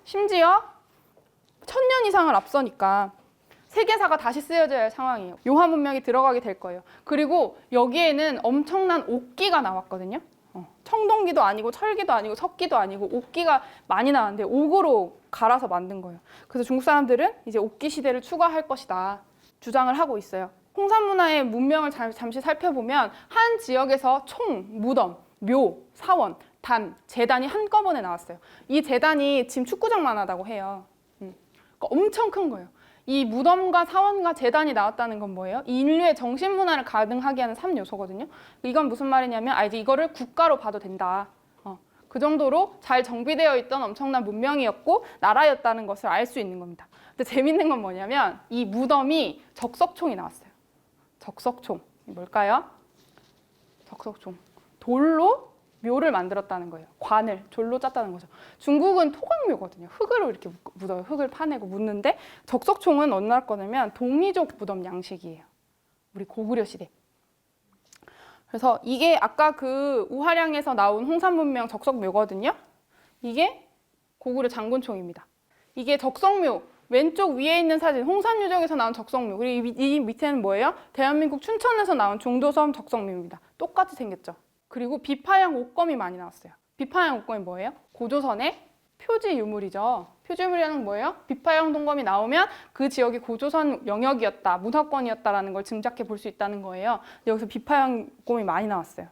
심지어 1000년 이상을 앞서니까 세계사가 다시 쓰여져야 할 상황이에요. 요하 문명이 들어가게 될 거예요. 그리고 여기에는 엄청난 옥기가 나왔거든요. 청동기도 아니고 철기도 아니고 석기도 아니고 옥기가 많이 나왔는데 옥으로 갈아서 만든 거예요. 그래서 중국 사람들은 이제 옥기 시대를 추가할 것이다 주장을 하고 있어요. 홍산 문화의 문명을 잠시 살펴보면 한 지역에서 총, 무덤, 묘, 사원, 단, 제단이 한꺼번에 나왔어요. 이 제단이 지금 축구장만 하다고 해요. 그러니까 엄청 큰 거예요. 이 무덤과 사원과 제단이 나왔다는 건 뭐예요? 인류의 정신문화를 가능하게 하는 3요소거든요. 이건 무슨 말이냐면 이제 이거를 국가로 봐도 된다. 그 정도로 잘 정비되어 있던 엄청난 문명이었고 나라였다는 것을 알 수 있는 겁니다. 근데 재밌는 건 뭐냐면 이 무덤이 적석총이 나왔어요. 적석총. 뭘까요? 적석총. 돌로 묘를 만들었다는 거예요. 관을 돌로 짰다는 거죠. 중국은 토광묘거든요. 흙으로 이렇게 묻어요. 흙을 파내고 묻는데 적석총은 어느 날 거냐면 동이족 무덤 양식이에요. 우리 고구려 시대. 그래서 이게 아까 그 우하량에서 나온 홍산문명 적석묘거든요. 이게 고구려 장군총입니다. 이게 적석묘 왼쪽 위에 있는 사진 홍산유적에서 나온 적석묘 그리고 이 밑에는 뭐예요? 대한민국 춘천에서 나온 종도섬 적석묘입니다. 똑같이 생겼죠. 그리고 비파양 옥검이 많이 나왔어요. 비파양 옥검이 뭐예요? 고조선의 표지 유물이죠. 표지 유물이라는 건 뭐예요? 비파양 동검이 나오면 그 지역이 고조선 영역이었다, 문화권이었다라는 걸 짐작해 볼 수 있다는 거예요. 여기서 비파양 옥검이 많이 나왔어요.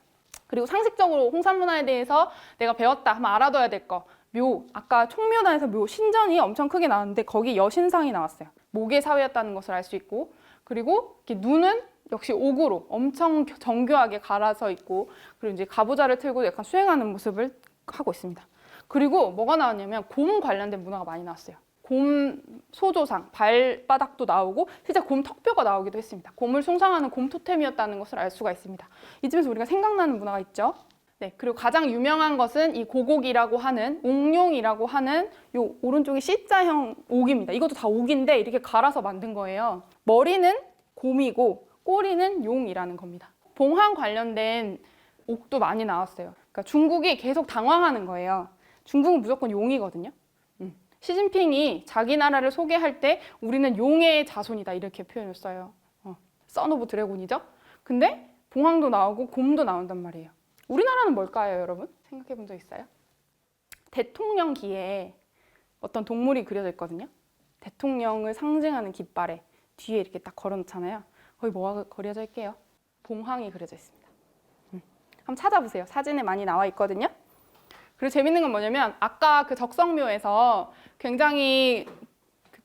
그리고 상식적으로 홍산 문화에 대해서 내가 배웠다 하면 알아둬야 될 거. 묘, 아까 총묘단에서 묘, 신전이 엄청 크게 나왔는데 거기 여신상이 나왔어요. 목의 사회였다는 것을 알 수 있고 그리고 이렇게 눈은 역시 옥으로 엄청 정교하게 갈아서 있고 그리고 이제 가부좌를 틀고 약간 수행하는 모습을 하고 있습니다. 그리고 뭐가 나왔냐면 곰 관련된 문화가 많이 나왔어요. 곰 소조상, 발바닥도 나오고 실제 곰 턱뼈가 나오기도 했습니다. 곰을 숭상하는 곰 토템이었다는 것을 알 수가 있습니다. 이쯤에서 우리가 생각나는 문화가 있죠. 네, 그리고 가장 유명한 것은 이 고곡이라고 하는 옥룡이라고 하는 요 오른쪽이 C자형 옥입니다. 이것도 다 옥인데 이렇게 갈아서 만든 거예요. 머리는 곰이고 꼬리는 용이라는 겁니다. 봉황 관련된 옥도 많이 나왔어요. 그러니까 중국이 계속 당황하는 거예요. 중국은 무조건 용이거든요. 시진핑이 자기 나라를 소개할 때 우리는 용의 자손이다 이렇게 표현을 써요. 선 오브 드래곤이죠. 근데 봉황도 나오고 곰도 나온단 말이에요. 우리나라는 뭘까요, 여러분? 생각해 본 적 있어요? 대통령기에 어떤 동물이 그려져 있거든요. 대통령을 상징하는 깃발에 뒤에 이렇게 딱 걸어놓잖아요. 거기 뭐가 그려져 있게요? 봉황이 그려져 있습니다. 한번 찾아보세요. 사진에 많이 나와 있거든요. 그리고 재밌는 건 뭐냐면 아까 그 적성묘에서 굉장히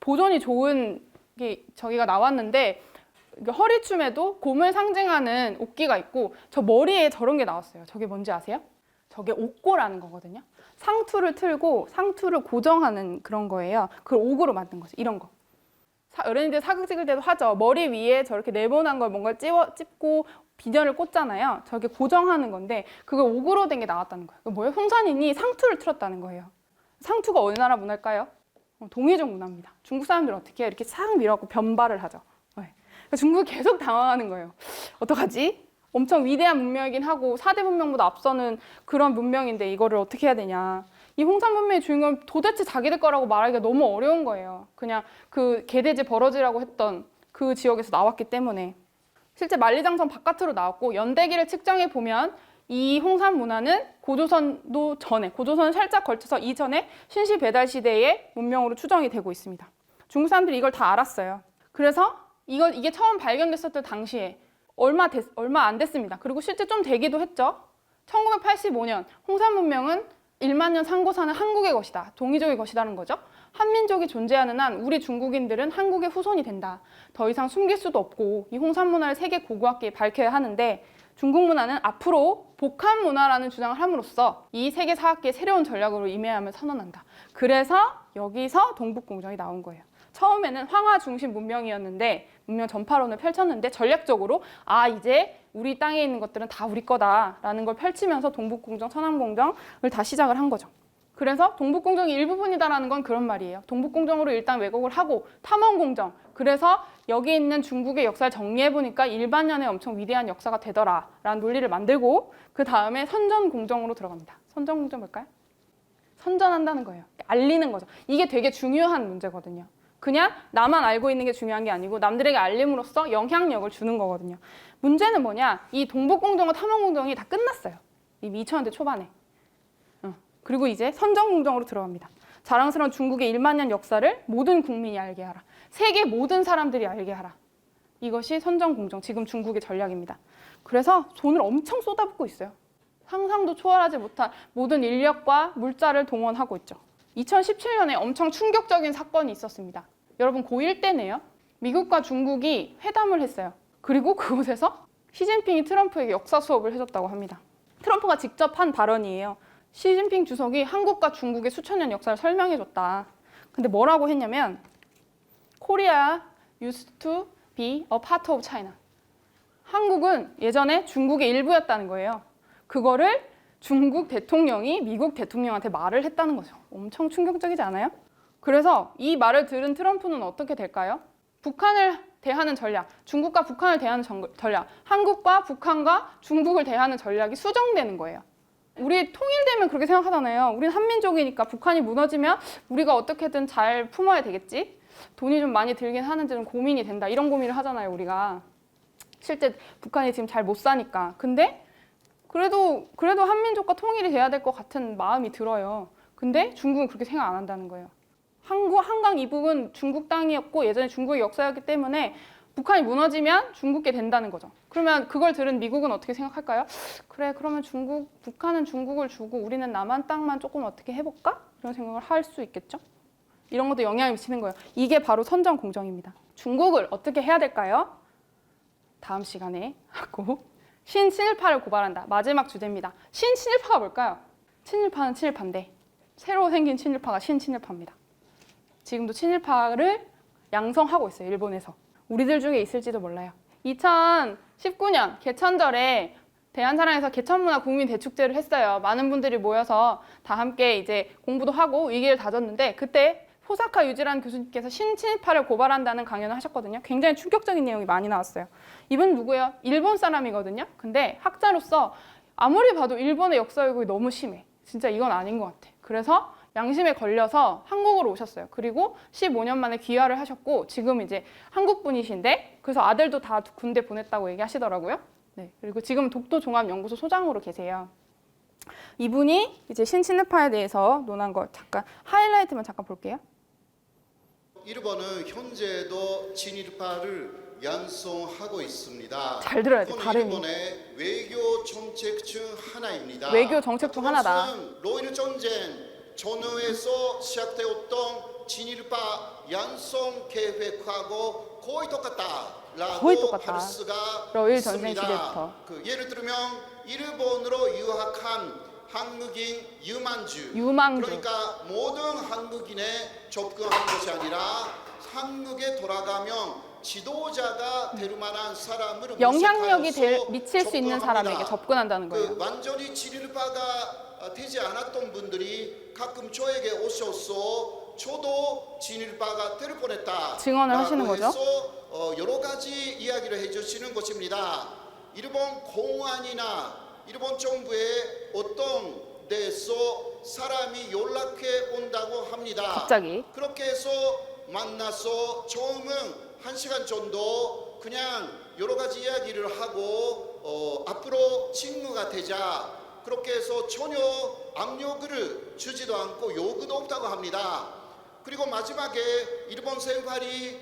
보존이 좋은 게 저기가 나왔는데 허리춤에도 곰을 상징하는 옥기가 있고 저 머리에 저런 게 나왔어요. 저게 뭔지 아세요? 저게 옥고라는 거거든요. 상투를 틀고 상투를 고정하는 그런 거예요. 그걸 옥으로 만든 거죠. 이런 거. 어린이들 사극 찍을 때도 하죠. 머리 위에 저렇게 네모난 걸 뭔가 찝고 비녀를 꽂잖아요. 저게 고정하는 건데 그걸 옥으로 된 게 나왔다는 거예요. 뭐예요? 홍산인이 상투를 틀었다는 거예요. 상투가 어느 나라 문화일까요? 동이족 문화입니다. 중국 사람들은 어떻게 해요? 이렇게 싹 밀어갖고 변발을 하죠. 네. 중국이 계속 당황하는 거예요. 어떡하지? 엄청 위대한 문명이긴 하고 4대 문명보다 앞서는 그런 문명인데 이거를 어떻게 해야 되냐. 이 홍산 문명의 주인공은 도대체 자기들 거라고 말하기가 너무 어려운 거예요. 그냥 그 개돼지 버러지라고 했던 그 지역에서 나왔기 때문에. 실제 만리장성 바깥으로 나왔고 연대기를 측정해 보면 이 홍산 문화는 고조선도 전에, 고조선을 살짝 걸쳐서 이전에 신시 배달 시대의 문명으로 추정이 되고 있습니다. 중국 사람들이 이걸 다 알았어요. 그래서 이게 처음 발견됐었던 당시에 얼마 안 됐습니다. 그리고 실제 좀 되기도 했죠. 1985년 홍산 문명은 1만 년 상고사는 한국의 것이다. 동이족의 것이라는 거죠. 한민족이 존재하는 한 우리 중국인들은 한국의 후손이 된다. 더 이상 숨길 수도 없고 이 홍산 문화를 세계 고고학계에 밝혀야 하는데 중국 문화는 앞으로 복합 문화라는 주장을 함으로써 이 세계 사학계의 새로운 전략으로 임해야함을 선언한다. 그래서 여기서 동북공정이 나온 거예요. 처음에는 황화 중심 문명이었는데 문명 전파론을 펼쳤는데 전략적으로 이제 우리 땅에 있는 것들은 다 우리 거다라는 걸 펼치면서 동북공정, 서남공정을 다 시작을 한 거죠. 그래서 동북공정이 일부분이다라는 건 그런 말이에요. 동북공정으로 일단 왜곡을 하고 탐험공정. 그래서 여기 있는 중국의 역사를 정리해보니까 일반년에 엄청 위대한 역사가 되더라라는 논리를 만들고 그 다음에 선전공정으로 들어갑니다. 선전공정 뭘까요? 선전한다는 거예요. 알리는 거죠. 이게 되게 중요한 문제거든요. 그냥 나만 알고 있는 게 중요한 게 아니고 남들에게 알림으로써 영향력을 주는 거거든요. 문제는 뭐냐? 이 동북공정과 탐험공정이 다 끝났어요. 이미 2000년대 초반에. 그리고 이제 선전공정으로 들어갑니다. 자랑스러운 중국의 1만 년 역사를 모든 국민이 알게 하라. 세계 모든 사람들이 알게 하라. 이것이 선전공정, 지금 중국의 전략입니다. 그래서 돈을 엄청 쏟아붓고 있어요. 상상도 초월하지 못한 모든 인력과 물자를 동원하고 있죠. 2017년에 엄청 충격적인 사건이 있었습니다. 여러분 고1 때네요. 미국과 중국이 회담을 했어요. 그리고 그곳에서 시진핑이 트럼프에게 역사 수업을 해줬다고 합니다. 트럼프가 직접 한 발언이에요. 시진핑 주석이 한국과 중국의 수천 년 역사를 설명해줬다. 근데 뭐라고 했냐면 Korea used to be a part of China. 한국은 예전에 중국의 일부였다는 거예요. 그거를 중국 대통령이 미국 대통령한테 말을 했다는 거죠. 엄청 충격적이지 않아요? 그래서 이 말을 들은 트럼프는 어떻게 될까요? 북한을 대하는 전략, 중국과 북한을 대하는 전략, 한국과 북한과 중국을 대하는 전략이 수정되는 거예요. 우리 통일되면 그렇게 생각하잖아요. 우리는 한민족이니까 북한이 무너지면 우리가 어떻게든 잘 품어야 되겠지? 돈이 좀 많이 들긴 하는지 좀 고민이 된다. 이런 고민을 하잖아요, 우리가. 실제 북한이 지금 잘 못 사니까. 근데 그래도 한민족과 통일이 돼야 될 것 같은 마음이 들어요. 근데 중국은 그렇게 생각 안 한다는 거예요. 한강 이북은 중국 땅이었고 예전에 중국의 역사였기 때문에 북한이 무너지면 중국게 된다는 거죠. 그러면 그걸 들은 미국은 어떻게 생각할까요? 그래, 그러면 북한은 중국을 주고 우리는 남한 땅만 조금 어떻게 해볼까? 이런 생각을 할 수 있겠죠? 이런 것도 영향을 미치는 거예요. 이게 바로 선전공정입니다. 중국을 어떻게 해야 될까요? 다음 시간에 하고 신친일파를 고발한다. 마지막 주제입니다. 신친일파가 뭘까요? 친일파는 친일파인데 새로 생긴 친일파가 신친일파입니다. 지금도 친일파를 양성하고 있어요. 일본에서. 우리들 중에 있을지도 몰라요. 2019년 개천절에 대한사랑에서 개천문화 국민대축제를 했어요. 많은 분들이 모여서 다 함께 이제 공부도 하고 위기를 다졌는데 그때 호사카 유지라는 교수님께서 신친일파를 고발한다는 강연을 하셨거든요. 굉장히 충격적인 내용이 많이 나왔어요. 이분 누구예요? 일본 사람이거든요. 근데 학자로서 아무리 봐도 일본의 역사 왜곡이 너무 심해. 진짜 이건 아닌 것 같아. 그래서 양심에 걸려서 한국으로 오셨어요. 그리고 15년 만에 귀화를 하셨고 지금 이제 한국 분이신데 그래서 아들도 다 군대 보냈다고 얘기하시더라고요. 네, 그리고 지금 독도종합연구소 소장으로 계세요. 이분이 이제 신친일파에 대해서 논한 거 잠깐 하이라이트만 잠깐 볼게요. 일본은 현재도 친일파를 양성하고 있습니다. 잘 들어야 돼, 발음이. 일본의 외교 정책 중 하나입니다. 외교 정책 중 하나다. 로일 전쟁 전후에서 시작되었던 친일파 양성 계획하고 거의 거의 똑같다라고 똑같다. 할 수가 로일 전쟁 있습니다. 시대부터. 예를 들면 일본으로 유학한 한국인 유망주. 그러니까 모든 한국인에 접근한 것이 아니라 한국에 돌아가면 지도자가 될 만한 사람을 영향력이 모색하여서 미칠 수 있는 사람에게 접근한다는 거예요. 완전히 친일파가 되지 않았던 분들이 가끔 저에게 오셔서 저도 친일파가 될 뻔했다 증언을 하시는 거죠. 해서 여러 가지 이야기를 해주시는 것입니다. 일본 공안이나 일본 정부의 어떤 데서 사람이 연락해 온다고 합니다. 갑자기. 그렇게 해서 만나서 처음은 1시간 정도 그냥 여러 가지 이야기를 하고 앞으로 친구가 되자 그렇게 해서 전혀 압력을 주지도 않고 요구도 없다고 합니다. 그리고 마지막에 일본 생활이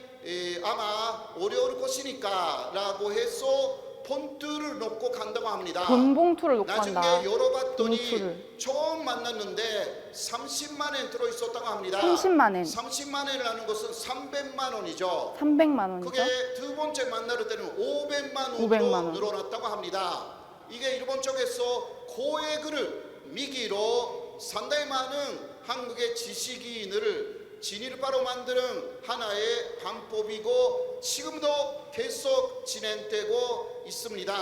아마 어려울 것이니까 라고 해서 봉투를 놓고 간다고 합니다. 돈 봉투를 놓고 나중에 간다. 열어봤더니 봉투를. 처음 만났는데 30만 원 들어있었다고 합니다. 30만 원. 30만 원이라는 것은 300만 원이죠. 300만 원이죠. 그게 두 번째 만날 때는 500만 500만 원으로 원. 늘어났다고 합니다. 이게 일본 쪽에서 고액을 미기로 상당히 많은 한국의 지식인을 진일바로 만드는 하나의 방법이고 지금도 계속 진행되고 있습니다.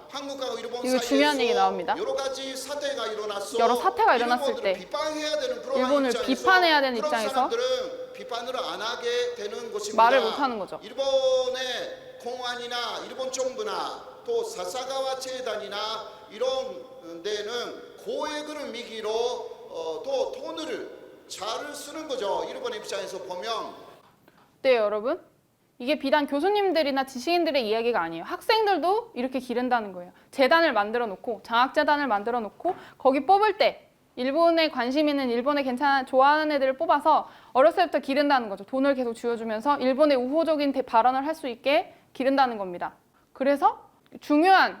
한국과 일본 이거 중요한 얘기 사이에서 나옵니다. 여러 가지 사태가 일어났어. 여러 사태가 일어났을 때 비판해야 되는 그런 일본을 입장에서 비판해야 되는 그런 입장에서 사람들은 비판을 안 하게 되는 것입니다. 말을 못 하는 거죠. 일본의 공안이나 일본 정부나 또 사사가와 재단이나 이런 데는 고액을 미기로 또 돈을 잘 쓰는 거죠. 일본 입장에서 보면. 네, 여러분. 이게 비단 교수님들이나 지식인들의 이야기가 아니에요. 학생들도 이렇게 기른다는 거예요. 재단을 만들어 놓고 장학재단을 만들어 놓고 거기 뽑을 때 일본에 관심 있는 일본에 좋아하는 애들을 뽑아서 어렸을 때부터 기른다는 거죠. 돈을 계속 쥐어주면서 일본의 우호적인 발언을 할 수 있게 기른다는 겁니다. 그래서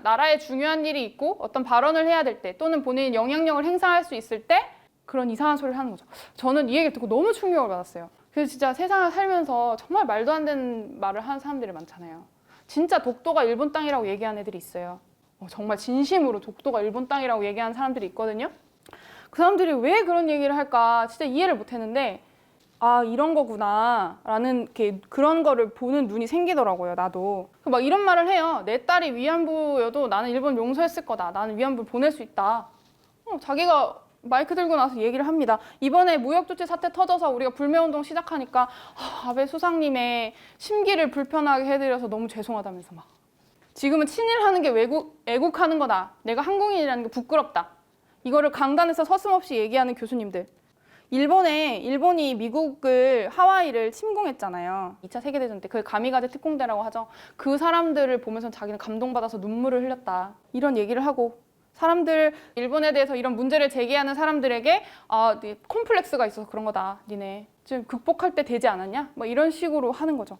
나라에 중요한 일이 있고 어떤 발언을 해야 될 때 또는 본인이 영향력을 행사할 수 있을 때 그런 이상한 소리를 하는 거죠. 저는 이 얘기 듣고 너무 충격을 받았어요. 그래서 진짜 세상을 살면서 정말 말도 안 되는 말을 하는 사람들이 많잖아요. 진짜 독도가 일본 땅이라고 얘기하는 애들이 있어요. 정말 진심으로 독도가 일본 땅이라고 얘기하는 사람들이 있거든요. 그 사람들이 왜 그런 얘기를 할까 진짜 이해를 못 했는데 아 이런 거구나 라는 그런 거를 보는 눈이 생기더라고요. 나도 막 이런 말을 해요. 내 딸이 위안부여도 나는 일본 용서했을 거다. 나는 위안부 보낼 수 있다. 자기가 마이크 들고 나서 얘기를 합니다. 이번에 무역조치 사태 터져서 우리가 불매운동 시작하니까 아베 수상님의 심기를 불편하게 해드려서 너무 죄송하다면서 막 지금은 친일하는 게 애국하는 거다. 내가 한국인이라는 게 부끄럽다. 이거를 강단에서 서슴없이 얘기하는 교수님들. 일본이 미국을 하와이를 침공했잖아요. 2차 세계대전 때 그 가미가제 특공대라고 하죠. 그 사람들을 보면서 자기는 감동받아서 눈물을 흘렸다. 이런 얘기를 하고 일본에 대해서 이런 문제를 제기하는 사람들에게 네 콤플렉스가 있어서 그런 거다. 니네 지금 극복할 때 되지 않았냐? 뭐 이런 식으로 하는 거죠.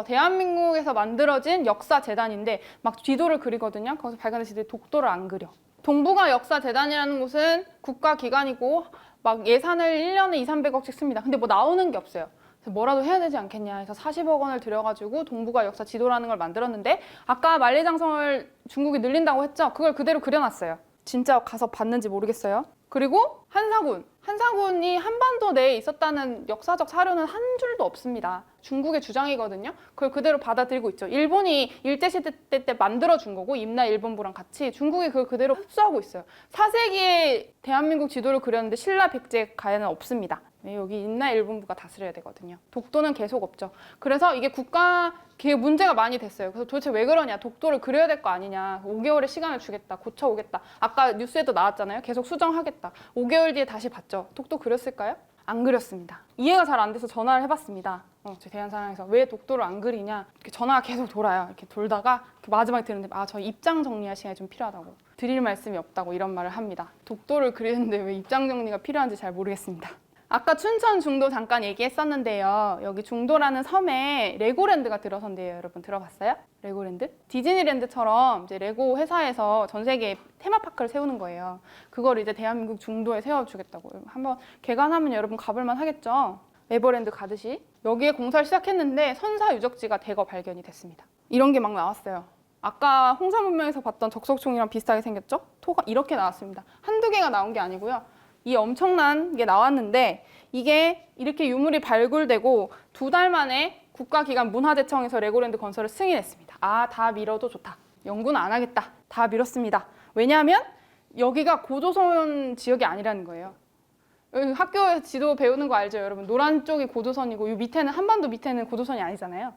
대한민국에서 만들어진 역사재단인데 막 지도를 그리거든요. 거기서 발견된 독도를 안 그려. 동북아 역사재단이라는 곳은 국가기관이고 막 예산을 1년에 200~300억씩 씁니다. 근데 뭐 나오는 게 없어요. 그래서 뭐라도 해야 되지 않겠냐 해서 40억 원을 들여가지고 동북아 역사 지도라는 걸 만들었는데 아까 만리장성을 중국이 늘린다고 했죠? 그걸 그대로 그려놨어요. 진짜 가서 봤는지 모르겠어요. 그리고 한사군이 한반도 내에 있었다는 역사적 사료는 한 줄도 없습니다. 중국의 주장이거든요. 그걸 그대로 받아들이고 있죠. 일본이 일제시대 때 만들어준 거고 임나 일본부랑 같이 중국이 그걸 그대로 흡수하고 있어요. 4세기에 대한민국 지도를 그렸는데 신라 백제 가에는 없습니다. 여기 인나일본부가 다스려야 되거든요. 독도는 계속 없죠. 그래서 이게 국가 문제가 많이 됐어요. 그래서 도대체 왜 그러냐. 독도를 그려야 될 거 아니냐. 5개월의 시간을 주겠다. 고쳐오겠다. 아까 뉴스에도 나왔잖아요. 계속 수정하겠다. 5개월 뒤에 다시 봤죠. 독도 그렸을까요? 안 그렸습니다. 이해가 잘 안 돼서 전화를 해봤습니다. 제 대한사랑에서 왜 독도를 안 그리냐. 이렇게 전화가 계속 돌아요. 이렇게 돌다가 이렇게 마지막에 들었는데 저 입장 정리할 시간이 좀 필요하다고. 드릴 말씀이 없다고 이런 말을 합니다. 독도를 그리는데 왜 입장 정리가 필요한지 잘 모르겠습니다. 아까 춘천 중도 잠깐 얘기했었는데요. 여기 중도라는 섬에 레고랜드가 들어선대요. 여러분 들어봤어요? 레고랜드? 디즈니랜드처럼 이제 레고 회사에서 전 세계에 테마파크를 세우는 거예요. 그걸 이제 대한민국 중도에 세워주겠다고. 한번 개관하면 여러분 가볼만 하겠죠? 에버랜드 가듯이. 여기에 공사를 시작했는데 선사 유적지가 대거 발견이 됐습니다. 이런 게 막 나왔어요. 아까 홍사문명에서 봤던 적석총이랑 비슷하게 생겼죠? 토가 이렇게 나왔습니다. 한두 개가 나온 게 아니고요. 이 엄청난 게 나왔는데 이게 이렇게 유물이 발굴되고 2달 만에 국가기관 문화재청에서 레고랜드 건설을 승인했습니다. 다 밀어도 좋다. 연구는 안 하겠다. 다 밀었습니다. 왜냐하면 여기가 고조선 지역이 아니라는 거예요. 학교에서 지도 배우는 거 알죠, 여러분? 노란 쪽이 고조선이고 이 밑에는 한반도 밑에는 고조선이 아니잖아요.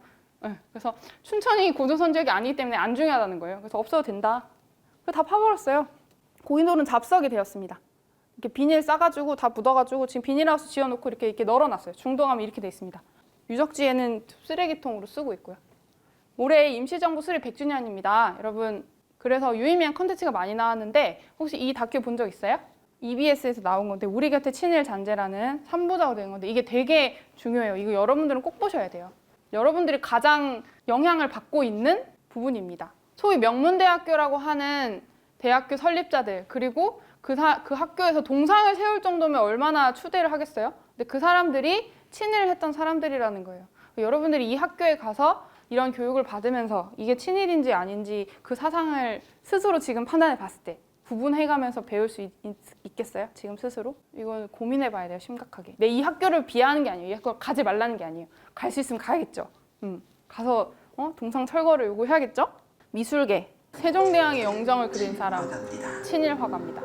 그래서 춘천이 고조선 지역이 아니기 때문에 안 중요하다는 거예요. 그래서 없어도 된다. 그래서 다 파버렸어요. 고인돌은 잡석이 되었습니다. 이렇게 비닐 싸가지고 다 묻어가지고 지금 비닐하우스 지어놓고 이렇게 널어놨어요. 중동하면 이렇게 돼 있습니다. 유적지에는 쓰레기통으로 쓰고 있고요. 올해 임시정부 수립 100주년입니다. 여러분, 그래서 유의미한 컨텐츠가 많이 나왔는데 혹시 이 다큐 본 적 있어요? EBS에서 나온 건데 우리 곁에 친일 잔재라는 3부작으로 된 건데 이게 되게 중요해요. 이거 여러분들은 꼭 보셔야 돼요. 여러분들이 가장 영향을 받고 있는 부분입니다. 소위 명문대학교라고 하는 대학교 설립자들 그리고 그 학교에서 동상을 세울 정도면 얼마나 추대를 하겠어요? 근데 그 사람들이 친일을 했던 사람들이라는 거예요. 여러분들이 이 학교에 가서 이런 교육을 받으면서 이게 친일인지 아닌지 그 사상을 스스로 지금 판단해 봤을 때 구분해가면서 배울 수 있겠어요? 지금 스스로? 이건 고민해 봐야 돼요, 심각하게. 내 이 학교를 비하하는 게 아니에요. 이 학교를 가지 말라는 게 아니에요. 갈 수 있으면 가야겠죠. 가서 동상 철거를 요구해야겠죠? 미술계, 세종대왕의 영정을 그린 사람, 친일 화가입니다.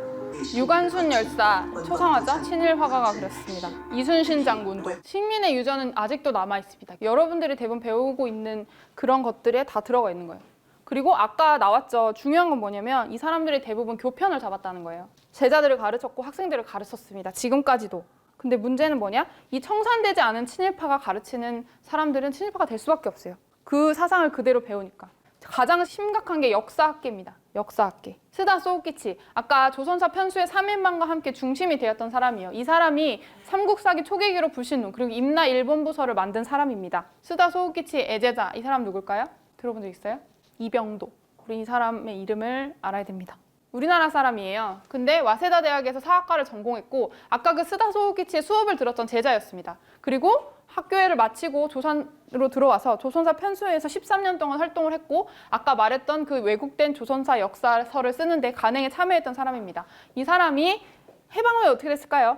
유관순 열사, 초상화죠? 친일 화가가 그렸습니다. 이순신 장군도. 식민의 유전은 아직도 남아 있습니다. 여러분들이 대부분 배우고 있는 그런 것들에 다 들어가 있는 거예요. 그리고 아까 나왔죠. 중요한 건 뭐냐면 이 사람들이 대부분 교편을 잡았다는 거예요. 제자들을 가르쳤고 학생들을 가르쳤습니다. 지금까지도. 근데 문제는 뭐냐? 이 청산되지 않은 친일파가 가르치는 사람들은 친일파가 될 수밖에 없어요. 그 사상을 그대로 배우니까. 가장 심각한 게 역사학계입니다. 역사학계. 스다 소우키치. 아까 조선사 편수의 3인방과 함께 중심이 되었던 사람이에요. 이 사람이 삼국사기 초계기로 불신론 그리고 임나 일본부서를 만든 사람입니다. 스다 소우키치의 애제자. 이 사람 누굴까요? 들어본 적 있어요? 이병도. 우리 이 사람의 이름을 알아야 됩니다. 우리나라 사람이에요. 근데 와세다 대학에서 사학과를 전공했고 아까 그 스다 소우키치의 수업을 들었던 제자였습니다. 그리고 학교를 마치고 조선으로 들어와서 조선사 편수에서 13년 동안 활동을 했고 아까 말했던 그 왜곡된 조선사 역사서를 쓰는데 간행에 참여했던 사람입니다. 이 사람이 해방 후에 어떻게 됐을까요?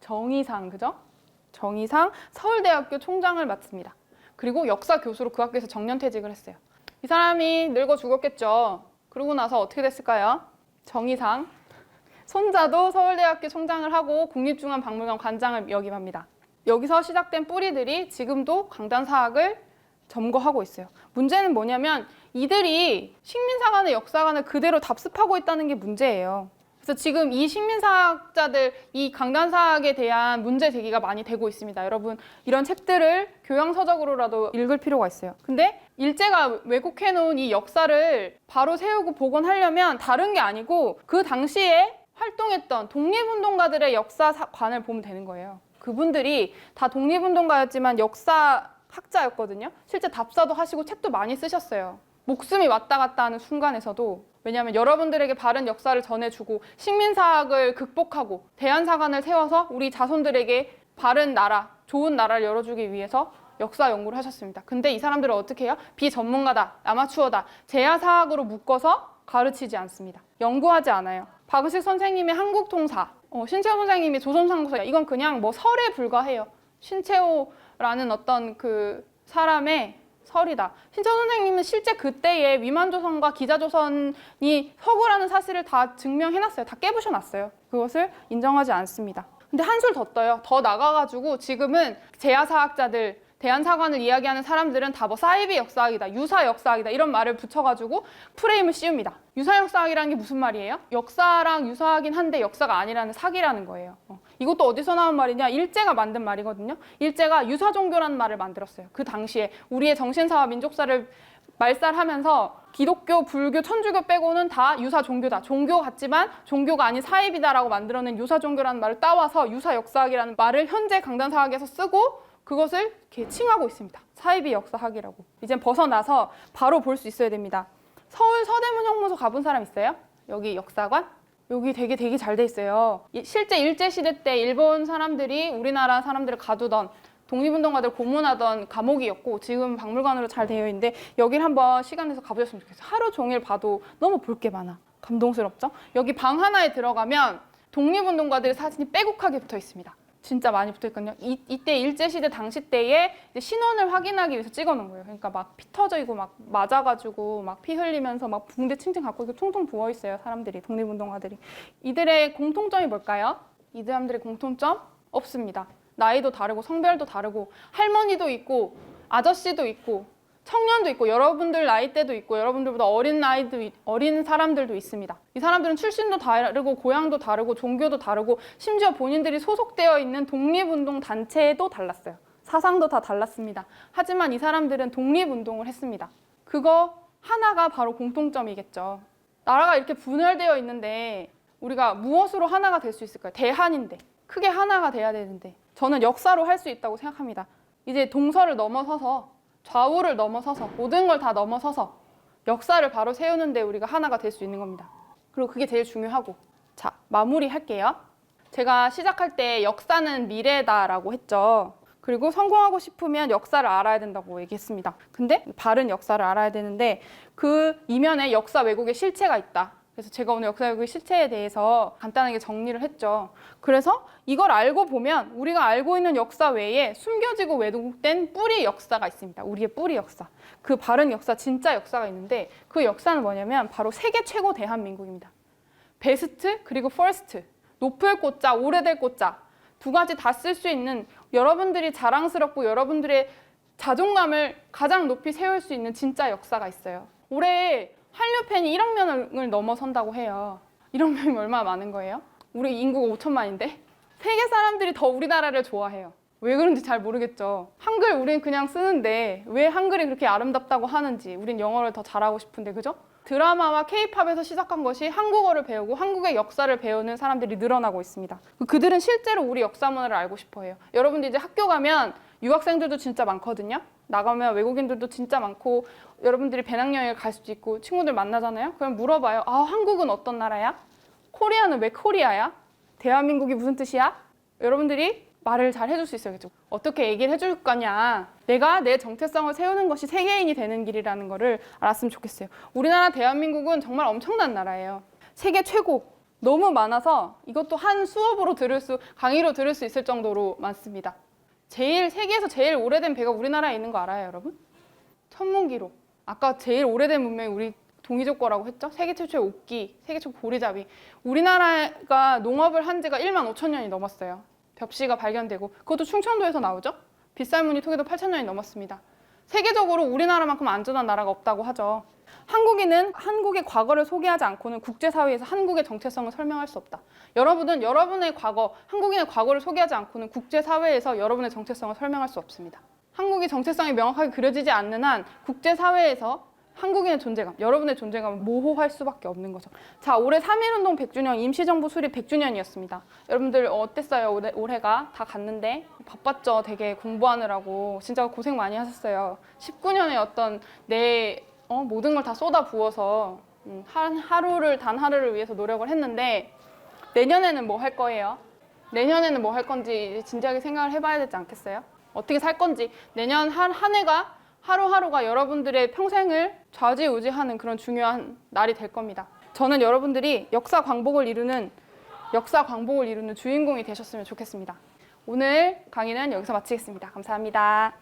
정의상, 그죠? 정의상 서울대학교 총장을 맡습니다. 그리고 역사 교수로 그 학교에서 정년퇴직을 했어요. 이 사람이 늙어 죽었겠죠. 그러고 나서 어떻게 됐을까요? 정의상. 손자도 서울대학교 총장을 하고 국립중앙박물관 관장을 역임합니다. 여기서 시작된 뿌리들이 지금도 강단사학을 점거하고 있어요. 문제는 뭐냐면 이들이 식민사관의 역사관을 그대로 답습하고 있다는 게 문제예요. 그래서 지금 이 식민사학자들, 이 강단사학에 대한 문제 제기가 많이 되고 있습니다. 여러분, 이런 책들을 교양서적으로라도 읽을 필요가 있어요. 근데 일제가 왜곡해놓은 이 역사를 바로 세우고 복원하려면 다른 게 아니고 그 당시에 활동했던 독립운동가들의 역사관을 보면 되는 거예요. 그분들이 다 독립운동가였지만 역사학자였거든요. 실제 답사도 하시고 책도 많이 쓰셨어요. 목숨이 왔다 갔다 하는 순간에서도. 왜냐하면 여러분들에게 바른 역사를 전해주고 식민사학을 극복하고 대한사관을 세워서 우리 자손들에게 바른 나라, 좋은 나라를 열어주기 위해서 역사 연구를 하셨습니다. 근데 이 사람들은 어떻게 해요? 비전문가다, 아마추어다, 제야사학으로 묶어서 가르치지 않습니다. 연구하지 않아요. 박의식 선생님의 한국통사, 신채호 선생님이 조선상국사, 이건 그냥 뭐 설에 불과해요. 신채호라는 어떤 그 사람의 설이다. 신채호 선생님은 실제 그때의 위만조선과 기자조선이 서구라는 사실을 다 증명해놨어요. 다 깨부셔놨어요. 그것을 인정하지 않습니다. 근데 한술 더 떠요. 더 나가가지고 지금은 재야사학자들, 대한사관을 이야기하는 사람들은 다 뭐 사이비 역사학이다, 유사 역사학이다 이런 말을 붙여가지고 프레임을 씌웁니다. 유사 역사학이라는 게 무슨 말이에요? 역사랑 유사하긴 한데 역사가 아니라는 사기라는 거예요. 이것도 어디서 나온 말이냐? 일제가 만든 말이거든요. 일제가 유사 종교라는 말을 만들었어요. 그 당시에 우리의 정신사와 민족사를 말살하면서 기독교, 불교, 천주교 빼고는 다 유사 종교다. 종교 같지만 종교가 아닌 사입이다라고 만들어낸 유사 종교라는 말을 따와서 유사 역사학이라는 말을 현재 강단사학에서 쓰고 그것을 이렇게 칭하고 있습니다. 사이비 역사학이라고. 이제 벗어나서 바로 볼 수 있어야 됩니다. 서울 서대문 형무소 가본 사람 있어요? 여기 역사관? 여기 되게 잘 돼 있어요. 실제 일제시대 때 일본 사람들이 우리나라 사람들을 가두던 독립운동가들 고문하던 감옥이었고 지금 박물관으로 잘 되어 있는데 여길 한번 시간 내서 가보셨으면 좋겠어요. 하루 종일 봐도 너무 볼 게 많아. 감동스럽죠? 여기 방 하나에 들어가면 독립운동가들의 사진이 빼곡하게 붙어 있습니다. 진짜 많이 붙어 있거든요. 이때 일제시대 당시 때에 신원을 확인하기 위해서 찍어놓은 거예요. 그러니까 막 피 터져있고 막 맞아가지고 막 피 흘리면서 막 붕대 칭칭 갖고 이렇게 퉁퉁 부어 있어요. 사람들이, 독립운동가들이. 이들의 공통점이 뭘까요? 이 사람들의 공통점? 없습니다. 나이도 다르고 성별도 다르고 할머니도 있고 아저씨도 있고 청년도 있고 여러분들 나이대도 있고 여러분들보다 어린 사람들도 있습니다. 이 사람들은 출신도 다르고 고향도 다르고 종교도 다르고 심지어 본인들이 소속되어 있는 독립운동 단체도 달랐어요. 사상도 다 달랐습니다. 하지만 이 사람들은 독립운동을 했습니다. 그거 하나가 바로 공통점이겠죠. 나라가 이렇게 분열되어 있는데 우리가 무엇으로 하나가 될 수 있을까요? 대한인데 크게 하나가 돼야 되는데 저는 역사로 할 수 있다고 생각합니다. 이제 동서를 넘어서서 좌우를 넘어서서 모든 걸 다 넘어서서 역사를 바로 세우는데 우리가 하나가 될 수 있는 겁니다. 그리고 그게 제일 중요하고. 자, 마무리할게요. 제가 시작할 때 역사는 미래다라고 했죠. 그리고 성공하고 싶으면 역사를 알아야 된다고 얘기했습니다. 근데 바른 역사를 알아야 되는데 그 이면에 역사 왜곡의 실체가 있다. 그래서 제가 오늘 역사 왜곡의 실체에 대해서 간단하게 정리를 했죠. 그래서 이걸 알고 보면 우리가 알고 있는 역사 외에 숨겨지고 왜곡된 뿌리 역사가 있습니다. 우리의 뿌리 역사. 그 바른 역사, 진짜 역사가 있는데 그 역사는 뭐냐면 바로 세계 최고 대한민국입니다. 베스트 그리고 퍼스트. 높을 꽃자, 오래될 꽃자. 두 가지 다 쓸 수 있는 여러분들이 자랑스럽고 여러분들의 자존감을 가장 높이 세울 수 있는 진짜 역사가 있어요. 올해 한류 팬이 1억 명을 넘어선다고 해요. 1억 명이 얼마나 많은 거예요? 우리 인구가 5천만인데? 세계 사람들이 더 우리나라를 좋아해요. 왜 그런지 잘 모르겠죠. 한글 우린 그냥 쓰는데 왜 한글이 그렇게 아름답다고 하는지 우린 영어를 더 잘하고 싶은데 그죠? 드라마와 케이팝에서 시작한 것이 한국어를 배우고 한국의 역사를 배우는 사람들이 늘어나고 있습니다. 그들은 실제로 우리 역사문화를 알고 싶어 해요. 여러분들 이제 학교 가면 유학생들도 진짜 많거든요. 나가면 외국인들도 진짜 많고 여러분들이 배낭여행을 갈 수도 있고 친구들 만나잖아요. 그럼 물어봐요. 아, 한국은 어떤 나라야? 코리아는 왜 코리아야? 대한민국이 무슨 뜻이야? 여러분들이 말을 잘 해줄 수 있어요. 어떻게 얘기를 해줄 거냐. 내가 내 정체성을 세우는 것이 세계인이 되는 길이라는 거를 알았으면 좋겠어요. 우리나라 대한민국은 정말 엄청난 나라예요. 세계 최고. 너무 많아서 이것도 한 수업으로 강의로 들을 수 있을 정도로 많습니다. 세계에서 제일 오래된 배가 우리나라에 있는 거 알아요, 여러분? 천문기록. 아까 제일 오래된 문명이 우리 동이족 거라고 했죠? 세계 최초의 옥기, 세계 최초 보리잡이. 우리나라가 농업을 한 지가 1만 5천 년이 넘었어요. 벽시가 발견되고 그것도 충청도에서 나오죠? 빗살무늬 토기도 8천 년이 넘었습니다. 세계적으로 우리나라만큼 안전한 나라가 없다고 하죠. 한국인은 한국의 과거를 소개하지 않고는 국제사회에서 한국의 정체성을 설명할 수 없다. 여러분은 여러분의 과거, 한국인의 과거를 소개하지 않고는 국제사회에서 여러분의 정체성을 설명할 수 없습니다. 한국의 정체성이 명확하게 그려지지 않는 한 국제사회에서 한국인의 존재감, 여러분의 존재감은 모호할 수밖에 없는 거죠. 자, 올해 3.1운동 100주년, 임시정부 수립 100주년이었습니다. 여러분들 어땠어요? 올해가 다 갔는데 바빴죠? 되게 공부하느라고 진짜 고생 많이 하셨어요. 19년에 어떤 내 모든 걸 다 쏟아 부어서 단 하루를 위해서 노력을 했는데 내년에는 뭐 할 거예요? 내년에는 뭐 할 건지 진지하게 생각을 해봐야 되지 않겠어요? 어떻게 살 건지 내년 한 해가 하루하루가 여러분들의 평생을 좌지우지하는 그런 중요한 날이 될 겁니다. 저는 여러분들이 역사 광복을 이루는 주인공이 되셨으면 좋겠습니다. 오늘 강의는 여기서 마치겠습니다. 감사합니다.